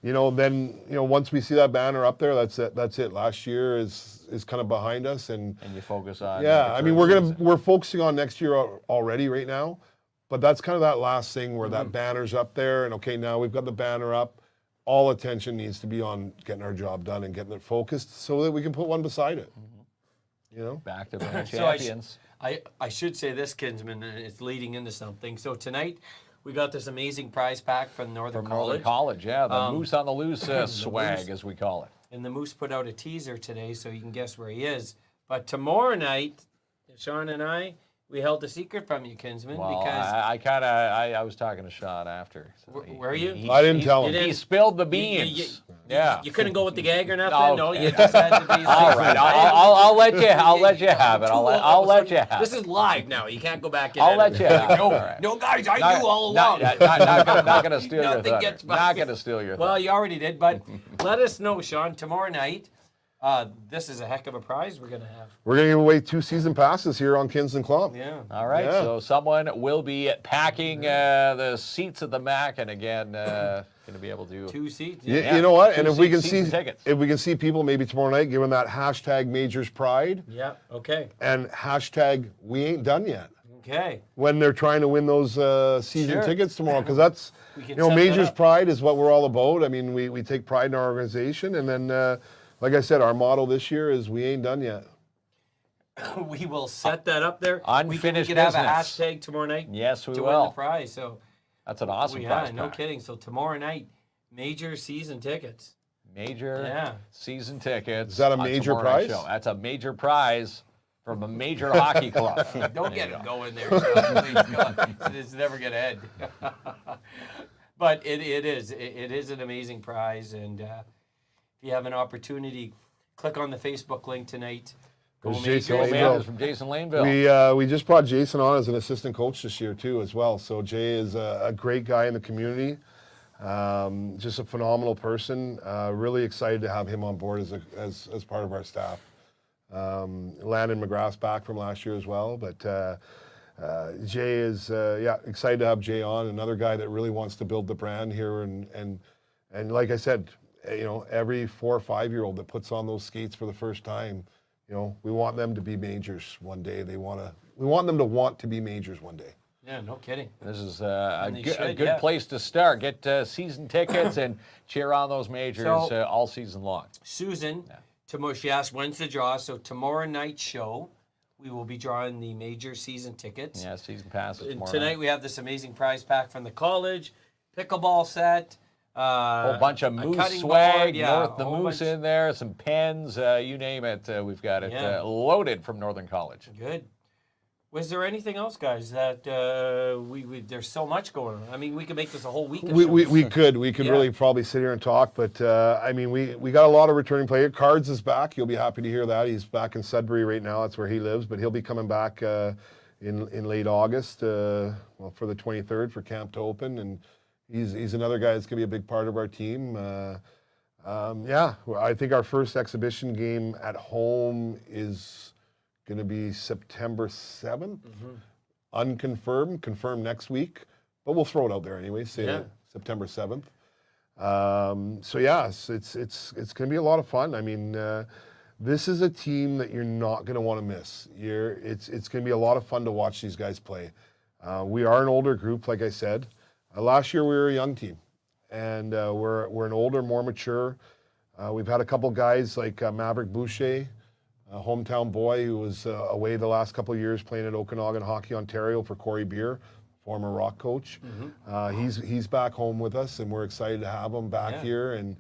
then once we see that banner up there, that's it. Last year is kind of behind us, and you focus on we're focusing on next year already right now, but that's kind of that last thing where that banner's up there, and okay, now we've got the banner up. All attention needs to be on getting our job done and getting it focused so that we can put one beside it. Back to back champions. I should say this, Kinsman, and it's leading into something. So tonight we got this amazing prize pack from Northern College. The Moose on the Loose swag, as we call it. And the Moose put out a teaser today, so you can guess where he is. But tomorrow night, Sean and I, we held a secret from you, Kinsman, well, because I was talking to Sean after. So were you? I didn't tell him. He spilled the beans. You couldn't go with the gag or nothing. No, you just had to be. All right, I'll let you have it. I'll let you have it. This is live now. You can't go back in. I'll let you have it. No, guys, I knew all along. Not going to steal your thunder. Not going to steal your thunder. Well, you already did, but let us know, Sean, tomorrow night. This is a heck of a prize we're going to have. We're going to give away 2 season passes here on KINZ and KLOMP. Yeah. All right, so someone will be packing the seats at the MAC, and again, going to be able to 2 seats. You know what? And if we can see people maybe tomorrow night giving that hashtag Majors Pride. Yeah. Okay. And hashtag We Ain't Done Yet. Okay. When they're trying to win those season tickets tomorrow, because that's Majors Pride is what we're all about. I mean, we take pride in our organization, and then. Like I said, our motto this year is we ain't done yet. We will set that up there. Unfinished we could have a hashtag tomorrow night. Yes, we will. To win the prize. So that's an awesome prize. No kidding. So tomorrow night, major season tickets. Season tickets. Is that a major prize? Show. That's a major prize from a major hockey club. Don't get him going there, Sean, please, God. It's never going to end. But it is an amazing prize, and if you have an opportunity, click on the Facebook link tonight. Go There's Majors. Jason Go Langeville. Majors from Jason Laneville. We just brought Jason on as an assistant coach this year too, as well. So Jay is a great guy in the community, just a phenomenal person. Really excited to have him on board as part of our staff. Landon McGrath's back from last year as well, but Jay is excited to have Jay on. Another guy that really wants to build the brand here, and like I said, every 4 or 5 year old that puts on those skates for the first time. We want them to be majors one day. We want them to want to be majors one day. Yeah, no kidding. This is a good yeah. place to start. Get season tickets and cheer on those majors all season long. Susan, tomorrow, she asked when's the draw. So tomorrow night's show, we will be drawing the major season tickets. Yeah, season passes And tomorrow tonight night. we have this amazing prize pack from the college, pickleball set. A whole bunch of a Moose cutting swag, board, yeah, North the a whole Moose bunch. in there, some pens, you name it. We've got it loaded from Northern College. Good. Was there anything else, guys, that we there's so much going on? I mean, we could make this a whole week of We shows. could Yeah. really probably sit here and talk, but I mean we got a lot of returning players. Cards is back. You'll be happy to hear that. He's back in Sudbury right now. That's where he lives, but he'll be coming back in late August, for the 23rd for camp to open, and he's another guy that's going to be a big part of our team. I think our first exhibition game at home is going to be September 7th. Unconfirmed, confirmed next week, but we'll throw it out there anyway. Say September 7th. It's going to be a lot of fun. I mean, this is a team that you're not going to want to miss. It's going to be a lot of fun to watch these guys play. We are an older group, like I said. Last year we were a young team, and we're an older, more mature. We've had a couple guys like Maverick Boucher, a hometown boy who was away the last couple of years playing at Okanagan Hockey Ontario for Corey Beer, former Rock coach. He's back home with us, and we're excited to have him back here. And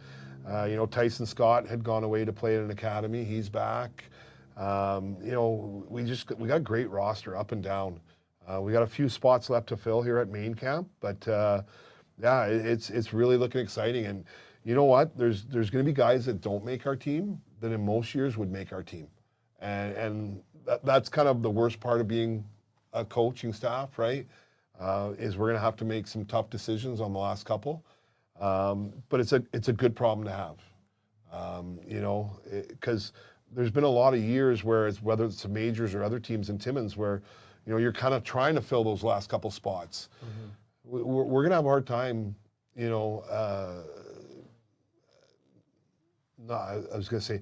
Tyson Scott had gone away to play at an academy. He's back. We got a great roster up and down. We got a few spots left to fill here at main camp, but it's really looking exciting. And you know what? There's going to be guys that don't make our team that in most years would make our team, and that's kind of the worst part of being a coaching staff, right? Is we're going to have to make some tough decisions on the last couple, but it's a good problem to have, because there's been a lot of years where whether it's the majors or other teams in Timmins where you're kind of trying to fill those last couple spots. We're going to have a hard time, I was going to say,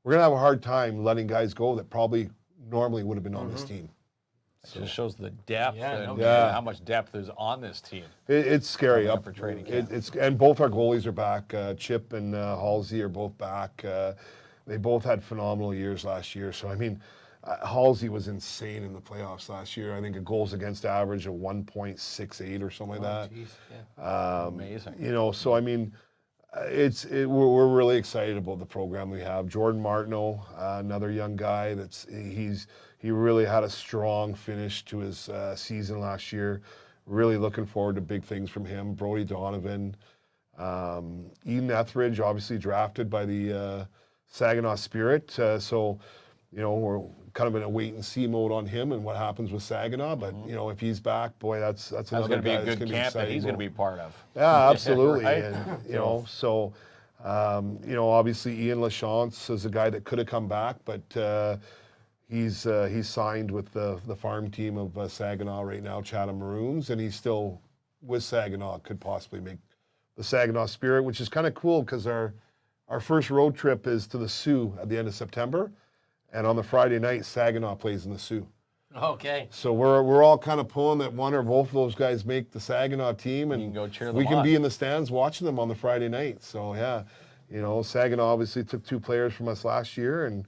we're going to have a hard time letting guys go that probably normally would have been on this team. It just shows the depth and Yeah. how much depth is on this team. It's scary. Coming up for training camp. And both our goalies are back. Chip and Halsey are both back. They both had phenomenal years last year. So, I mean, Halsey was insane in the playoffs last year. I think a goals against average of 1.68 or something like that. Geez, yeah. Amazing. So I mean, we're really excited about the program we have. Jordan Martineau, another young guy he really had a strong finish to his season last year. Really looking forward to big things from him. Brody Donovan, Eden Etheridge, obviously drafted by the Saginaw Spirit. So we're kind of in a wait and see mode on him and what happens with Saginaw. But if he's back, boy, that's another going to be guy a that's good gonna be camp that exciting. he's going to be part of. Yeah, absolutely. Right? And obviously Ian Lachance is a guy that could have come back, but he's signed with the farm team of Saginaw right now, Chatham Maroons, and he's still with Saginaw. Could possibly make the Saginaw Spirit, which is kind of cool because our first road trip is to the Sioux at the end of September. And on the Friday night, Saginaw plays in the Sioux. Okay. So we're all kind of pulling that one or both of those guys make the Saginaw team, and You can go cheer we them can on. be in the stands watching them on the Friday night. So yeah, Saginaw obviously took 2 players from us last year, and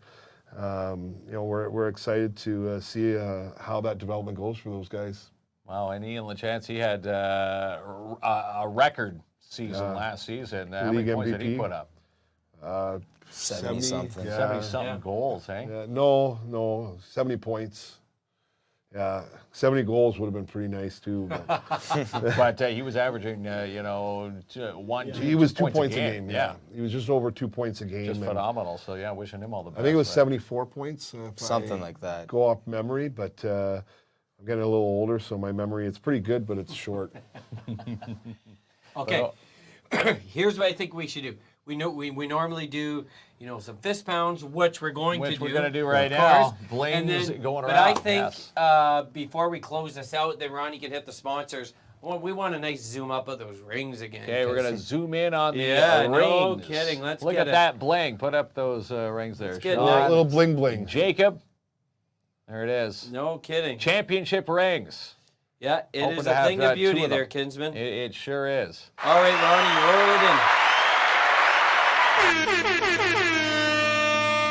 we're excited to see how that development goes for those guys. Wow, and Ian Lachance, he had a record season last season. How many League points did he MVP. put up? 70 something. 70-something goals, eh? Yeah, no, 70 points. Yeah, 70 goals would have been pretty nice too. But he was averaging, 1, 2, He was 2 points points a game. Yeah. He was just over 2 points a game. Just and phenomenal. So, yeah, wishing him all the best. I think it was 74 points. If Something I like that. Go off memory, but I'm getting a little older, so my memory, it's pretty good, but it's short. Okay. Here's what I think we should do. We normally do, some fist pounds, which we're going to do. Which we're going to do right of now. course. Bling's going around. But I think yes. Before we close this out, then Ronnie can hit the sponsors. Well, we want a nice zoom up of those rings again. Okay, we're going to zoom in on the rings. No kidding. Let's look get at that bling. Put up those rings there. Let's get A little bling bling. Jacob. There it is. No kidding. Championship rings. Yeah, it Hoping is to a have, thing of two beauty of them. there, Kinsman. It sure is. All right, Ronnie, roll it in.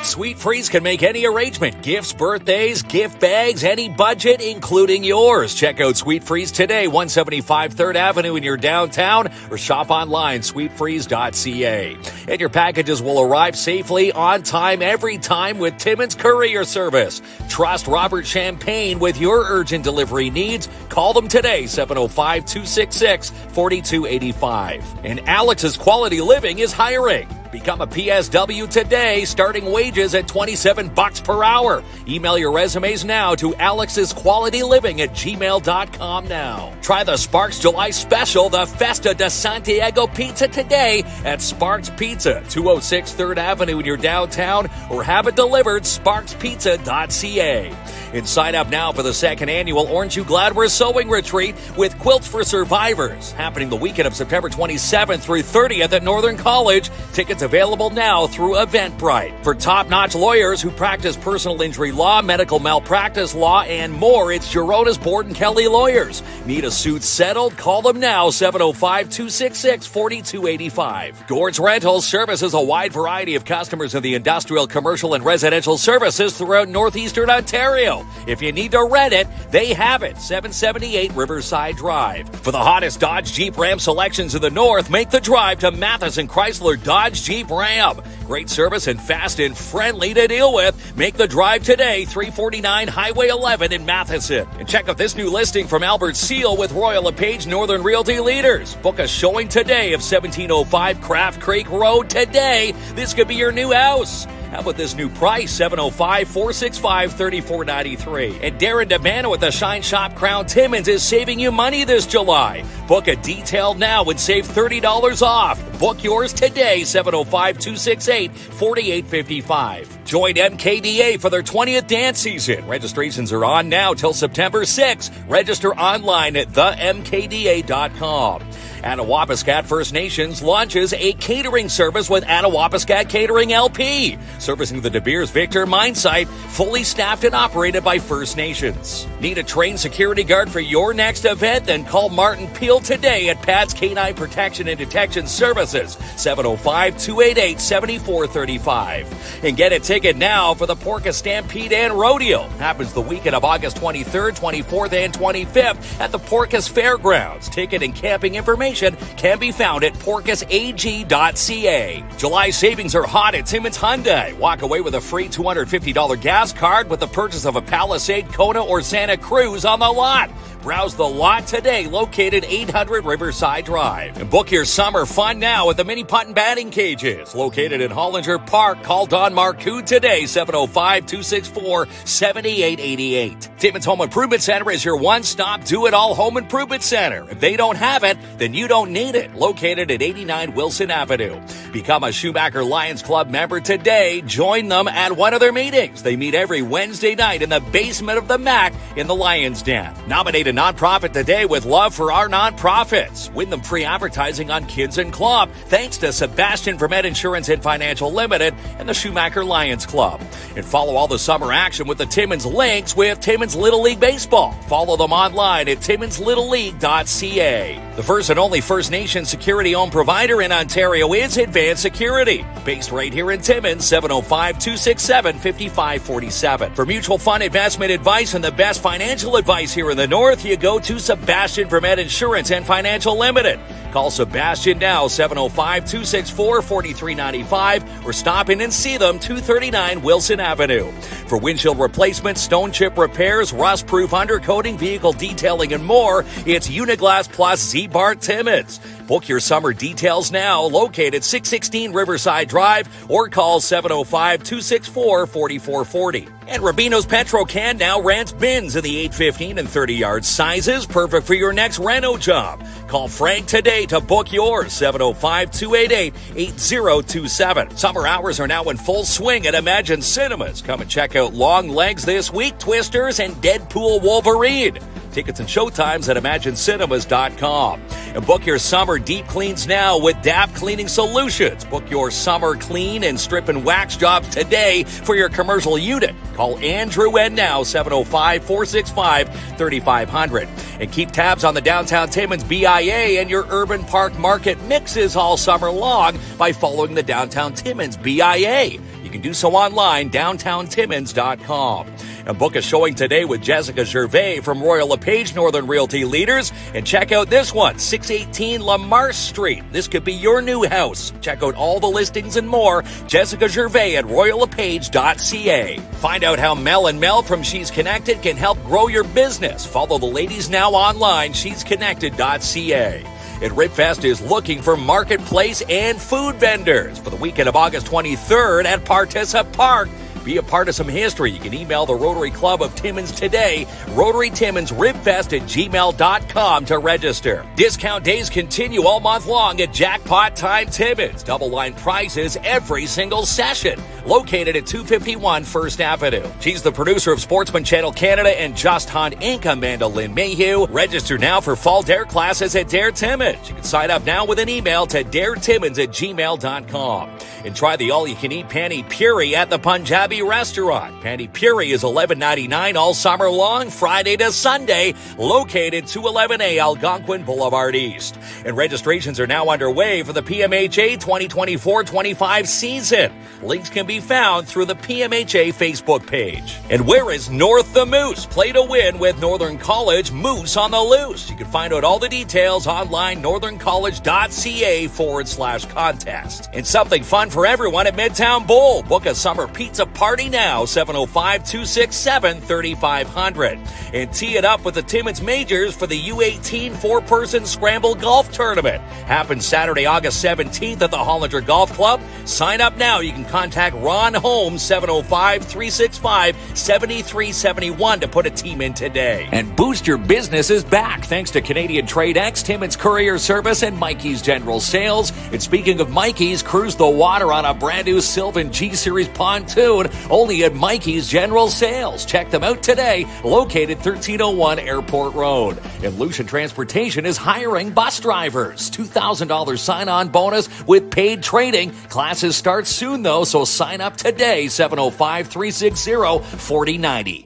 Sweet Freeze can make any arrangement. Gifts, birthdays, gift bags, any budget, including yours. Check out Sweet Freeze today, 175 3rd Avenue in your downtown, or shop online, sweetfreeze.ca. And your packages will arrive safely, on time, every time with Timmins Courier Service. Trust Robert Champagne with your urgent delivery needs. Call them today, 705-266-4285. And Alex's Quality Living is hiring. Become a PSW today, starting wages at $27 per hour. Email your resumes now to alexsqualityliving@gmail.com now. Try the Sparks July Special, the Festa de Santiago Pizza today at Sparks Pizza, 206 3rd Avenue in your downtown, or have it delivered, sparkspizza.ca. And sign up now for the 2nd annual Orange You Glad We're Sewing Retreat with Quilts for Survivors, happening the weekend of September 27th through 30th at Northern College. Tickets available now through Eventbrite. For top-notch lawyers who practice personal injury law, medical malpractice law, and more, it's Girona's Board and Kelly Lawyers. Need a suit settled? Call them now, 705-266-4285. Gord's Rentals services a wide variety of customers in the industrial, commercial, and residential services throughout northeastern Ontario. If you need to rent it, they have it. 778 Riverside Drive. For the hottest Dodge Jeep Ram selections in the north, make the drive to Matheson Chrysler Dodge Jeep Ram. Great service and fast and friendly to deal with. Make the drive today, 349 Highway 11 in Matheson. And check out this new listing from Albert Seal with Royal LePage Northern Realty Leaders. Book a showing today of 1705 Craft Creek Road today. This could be your new house. How about this new price, $705-465-3493. And Darren DeMano at the Shine Shop Crown Timmins is saving you money this July. Book a detail now and save $30 off. Book yours today, 705-268-4855. Join MKDA for their 20th dance season. Registrations are on now till September 6th. Register online at themkda.com. Attawapiskat First Nations launches a catering service with Attawapiskat Catering LP, servicing the De Beers Victor mine site, fully staffed and operated by First Nations. Need a trained security guard for your next event? Then call Martin Peel today at Pat's Canine Protection and Detection Services, 705-288-7435. And get a ticket now for the Porca Stampede and Rodeo. Happens the weekend of August 23rd, 24th, and 25th at the Porcas Fairgrounds. Ticket and camping information can be found at porcasag.ca. July savings are hot at Timmins Hyundai. Walk away with a free $250 gas card with the purchase of a Palisade, Kona, or Santa Cruz on the lot. Browse the lot today, located 800 Riverside Drive. And book your summer fun now at the Mini Putt and Batting Cages, located in Hollinger Park. Call Don Marcoux today, 705-264-7888. Timmins Home Improvement Center is your one-stop do-it-all home improvement center. If they don't have it, then you don't need it. Located at 89 Wilson Avenue. Become a Schumacher Lions Club member today. Join them at one of their meetings. They meet every Wednesday night in the basement of the MAC in the Lions Den. Nominate a nonprofit today with love for our nonprofits. Win them free advertising on KINZ and KLOMP thanks to Sebastian Vermet Insurance and Financial Limited and the Schumacher Lions Club. And follow all the summer action with the Timmins Lynx with Timmins Little League Baseball. Follow them online at timminslittleleague.ca. The first and only First Nation security-owned provider in Ontario is Advanced Security. Based right here in Timmins, 705-267-5547. For mutual fund investment advice and the best financial advice here in the North, you go to Sebastian Vermet Insurance and Financial Limited. Call Sebastian now, 705-264-4395, or stop in and see them, 239 Wilson Avenue. For windshield replacement, stone chip repairs, rust-proof undercoating, vehicle detailing, and more, it's Uniglass Plus Z-Bar Timmins. Book your summer details now, located 616 Riverside Drive, or call 705-264-4440. And Rubino's Petro Can now rents bins in the 815 and 30-yard sizes, perfect for your next reno job. Call Frank today to book yours, 705-288-8027. Summer hours are now in full swing at Imagine Cinemas. Come and check out Long Legs this week, Twisters, and Deadpool Wolverine. Tickets and showtimes at ImagineCinemas.com. And book your summer deep cleans now with DAP Cleaning Solutions. Book your summer clean and strip and wax jobs today for your commercial unit. Call Andrew N now, 705-465-3500. And keep tabs on the Downtown Timmins BIA and your Urban Park Market mixes all summer long by following the Downtown Timmins BIA. You can do so online, downtowntimmins.com. And book a showing today with Jessica Gervais from Royal LePage Northern Realty Leaders. And check out this one, 618 Lamar Street. This could be your new house. Check out all the listings and more. Jessica Gervais at royallepage.ca. Find out how Mel and Mel from She's Connected can help grow your business. Follow the ladies now online, shesconnected.ca. And Ribfest is looking for marketplace and food vendors for the weekend of August 23rd at Partissa Park. Be a part of some history. You can email the Rotary Club of Timmins today, RotaryTimminsRibfest@gmail.com to register. Discount days continue all month long at Jackpot Time Timmins. Double line prizes every single session. Located at 251 First Avenue. She's the producer of Sportsman Channel Canada and Just Hunt Inc. Amanda Lynn Mayhew. Register now for fall Dare classes at Dare Timmins. You can sign up now with an email to daretimmins@gmail.com. And try the all-you-can-eat Pani Puri at the Punjabi restaurant. Pani Puri is $11.99 all summer long, Friday to Sunday, located 211A Algonquin Boulevard East. And registrations are now underway for the PMHA 2024-25 season. Links can be found through the PMHA Facebook page. And where is North the Moose? Play to win with Northern College Moose on the Loose. You can find out all the details online, northerncollege.ca/contest. And something fun for everyone at Midtown Bowl. Book a summer pizza party now, 705-267-3500. And tee it up with the Timmins Majors for the U18 four-person scramble golf tournament. Happens Saturday, August 17th at the Hollinger Golf Club. Sign up now. You can contact Ron Holmes, 705-365-7371 to put a team in today. And boost your business is back thanks to Canadian Trade X, Timmins Courier Service, and Mikey's General Sales. And speaking of Mikey's, cruise the water on a brand new Sylvan G-Series pontoon only at Mikey's General Sales. Check them out today, located 1301 Airport Road. And Lucian Transportation is hiring bus drivers. $2,000 sign-on bonus with paid training. Classes start soon, though, so sign up today, 705-360-4090.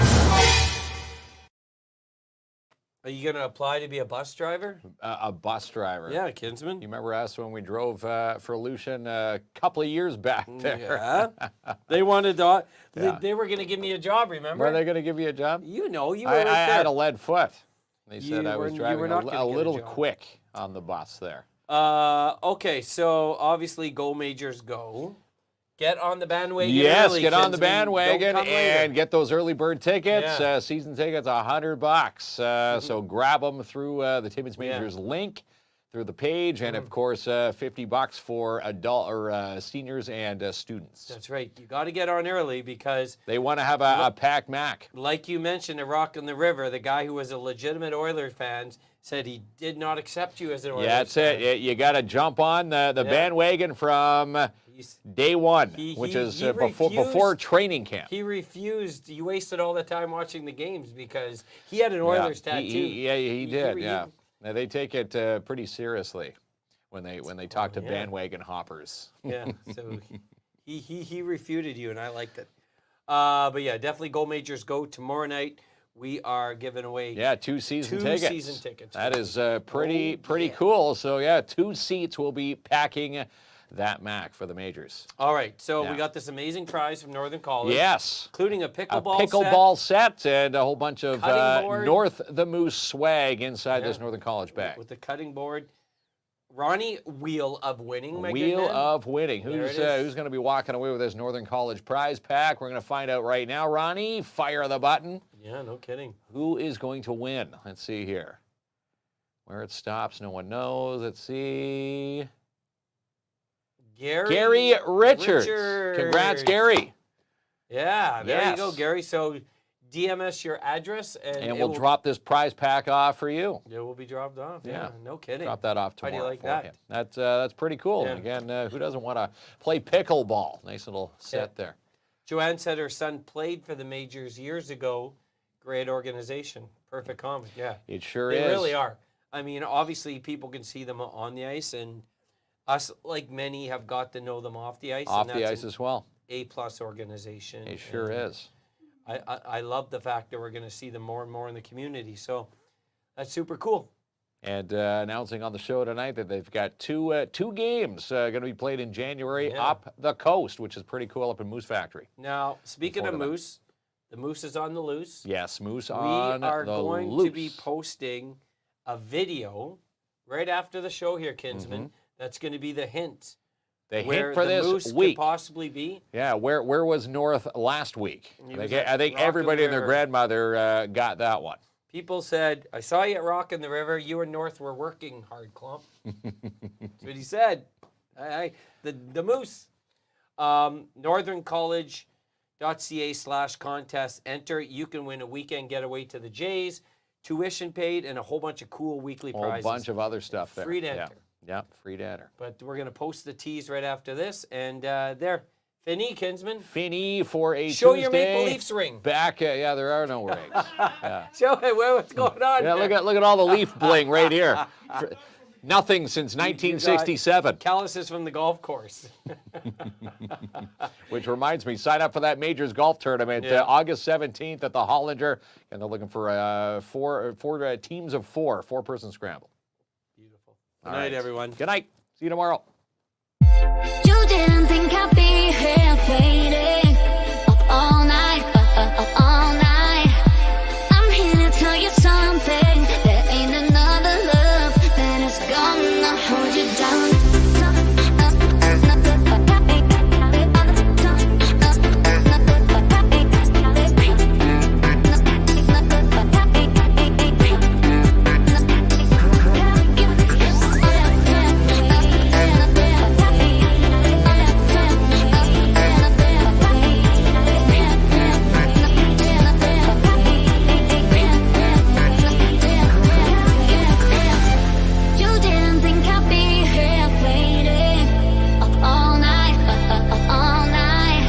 Are you going to apply to be a bus driver? A bus driver. Yeah, Kinsman. You remember us when we drove for Lucian a couple of years back there? Yeah. They wanted to, they were going to give me a job, remember? Were they going to give you a job? You know, you were I right there. had a lead foot. They said I was driving a a little quick on the bus there. Okay, so obviously Go Majors Go. Get on the bandwagon. Yes, early, get on the Kinsman. bandwagon and get those early bird tickets. Yeah. Season tickets, $100. So grab them through the Timmins Majors link through the page, and of course, $50 for adult or seniors and students. That's right. You got to get on early because they want to have a packed Mac. Like you mentioned, a Rock on the River, the guy who was a legitimate Oilers fan said he did not accept you as an Oilers fan. That's it. You got to jump on the bandwagon from day one, which is before training camp. He refused. He wasted all the time watching the games because he had an Oilers tattoo. He did. Now, they take it pretty seriously when they talk to bandwagon hoppers. Yeah, so he refuted you, and I liked it. But yeah, definitely Go Majors Go tomorrow night. We are giving away 2 season tickets. 2 season tickets. That is pretty cool. So 2 seats will be packing that Mac for the Majors. All right, so we got this amazing prize from Northern College. Yes. Including a pickleball set and a whole bunch of North the Moose swag inside this Northern College bag. With the cutting board. Ronnie, Wheel of Winning, my Wheel good man. of Winning. There Who's it is. who's going to be walking away with this Northern College prize pack? We're going to find out right now. Ronnie, fire the button. Yeah, no kidding. Who is going to win? Let's see here. Where it stops, no one knows. Let's see. Gary Richards. Congrats, Gary. Yeah, there Yes. you go, Gary. So DM us your address, and We'll drop this prize pack off for you. It will be dropped off. Yeah, no kidding. Drop that off How do tomorrow you like for that? him. That's pretty cool. Yeah. And again, who doesn't want to play pickleball? Nice little set there. Joanne said her son played for the majors years ago. Great organization. Perfect comment. Yeah. It sure They is. really are. I mean, obviously, people can see them on the ice, and us, like many, have got to know them off the ice. Off and the that's ice as well. an A+ organization. It sure and is. I love the fact that we're going to see them more and more in the community. So that's super cool. And announcing on the show tonight that they've got two games going to be played in January up the coast, which is pretty cool up in Moose Factory. Now, speaking of Before Moose, the Moose is on the loose. Yes, Moose We on the are going loose. to be posting a video right after the show here, Kinsman. That's going to be the hint. The where hint for the this Moose week. could possibly be. Yeah, where was North last week? He I was think, at I think Rock everybody and and their River. grandmother got that one. People said, I saw you at Rock in the River. You and North were working hard, Klomp. That's what he said. The Moose. northerncollege.ca/contest. Enter. You can win a weekend getaway to the Jays, tuition paid, and a whole bunch of cool weekly A whole prizes. bunch of other stuff there. Free to enter. Yeah, free to enter. But we're going to post the teas right after this. And there. Fini, Kinsman. Fini for a Show Tuesday. your Maple Leafs ring. Back, yeah, there are no rings. Yeah. Show it what's going on. Yeah, look at all the Leaf bling right here. Nothing since 1967. Calluses from the golf course. Which reminds me, sign up for that Majors Golf Tournament August 17th at the Hollander. And they're looking for four teams of four-person scramble. Beautiful. Good night, everyone. Good night. See you tomorrow. You didn't think I'd be here waiting up all night, up all night. I'm here to tell you something. There ain't another love that is gonna hold you down. You didn't think I'd be here waiting up all night, all night.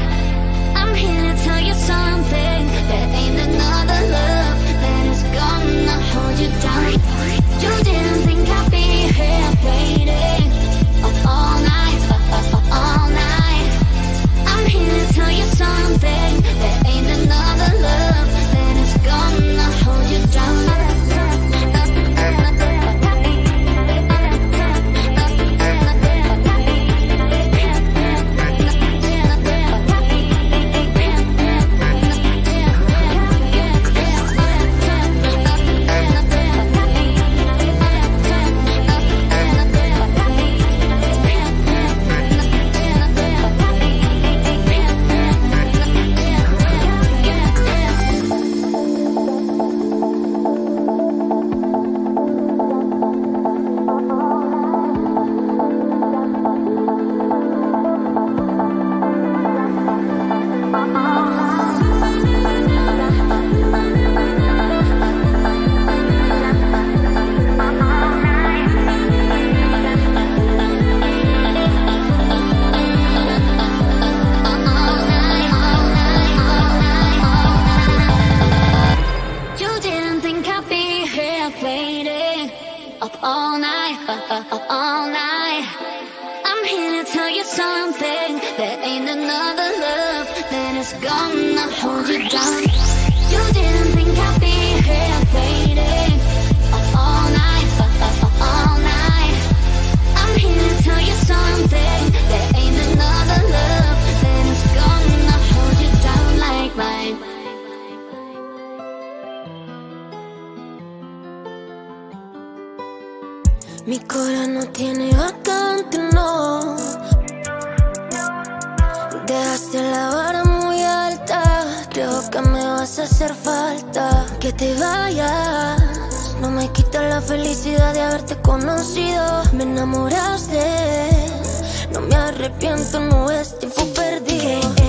I'm here to tell you something. There ain't another love that is gonna hold you down. You didn't think I'd be here waiting up all night, all night. I'm here to tell you something. There ain't another love that is gonna hold you down. You didn't think I'd be here waiting up all night, all night. I'm here to tell you something. There ain't another love that is gonna hold you down. You didn't think I'd be here waiting up all night, all night. I'm here to tell you something. There ain't another love that is gonna hold you down like mine. Mi corazón no tiene vacante, no. Dejaste la vara muy alta. Creo que me vas a hacer falta. Que te vayas no me quita la felicidad de haberte conocido. Me enamoraste, no me arrepiento, no es tiempo perdido.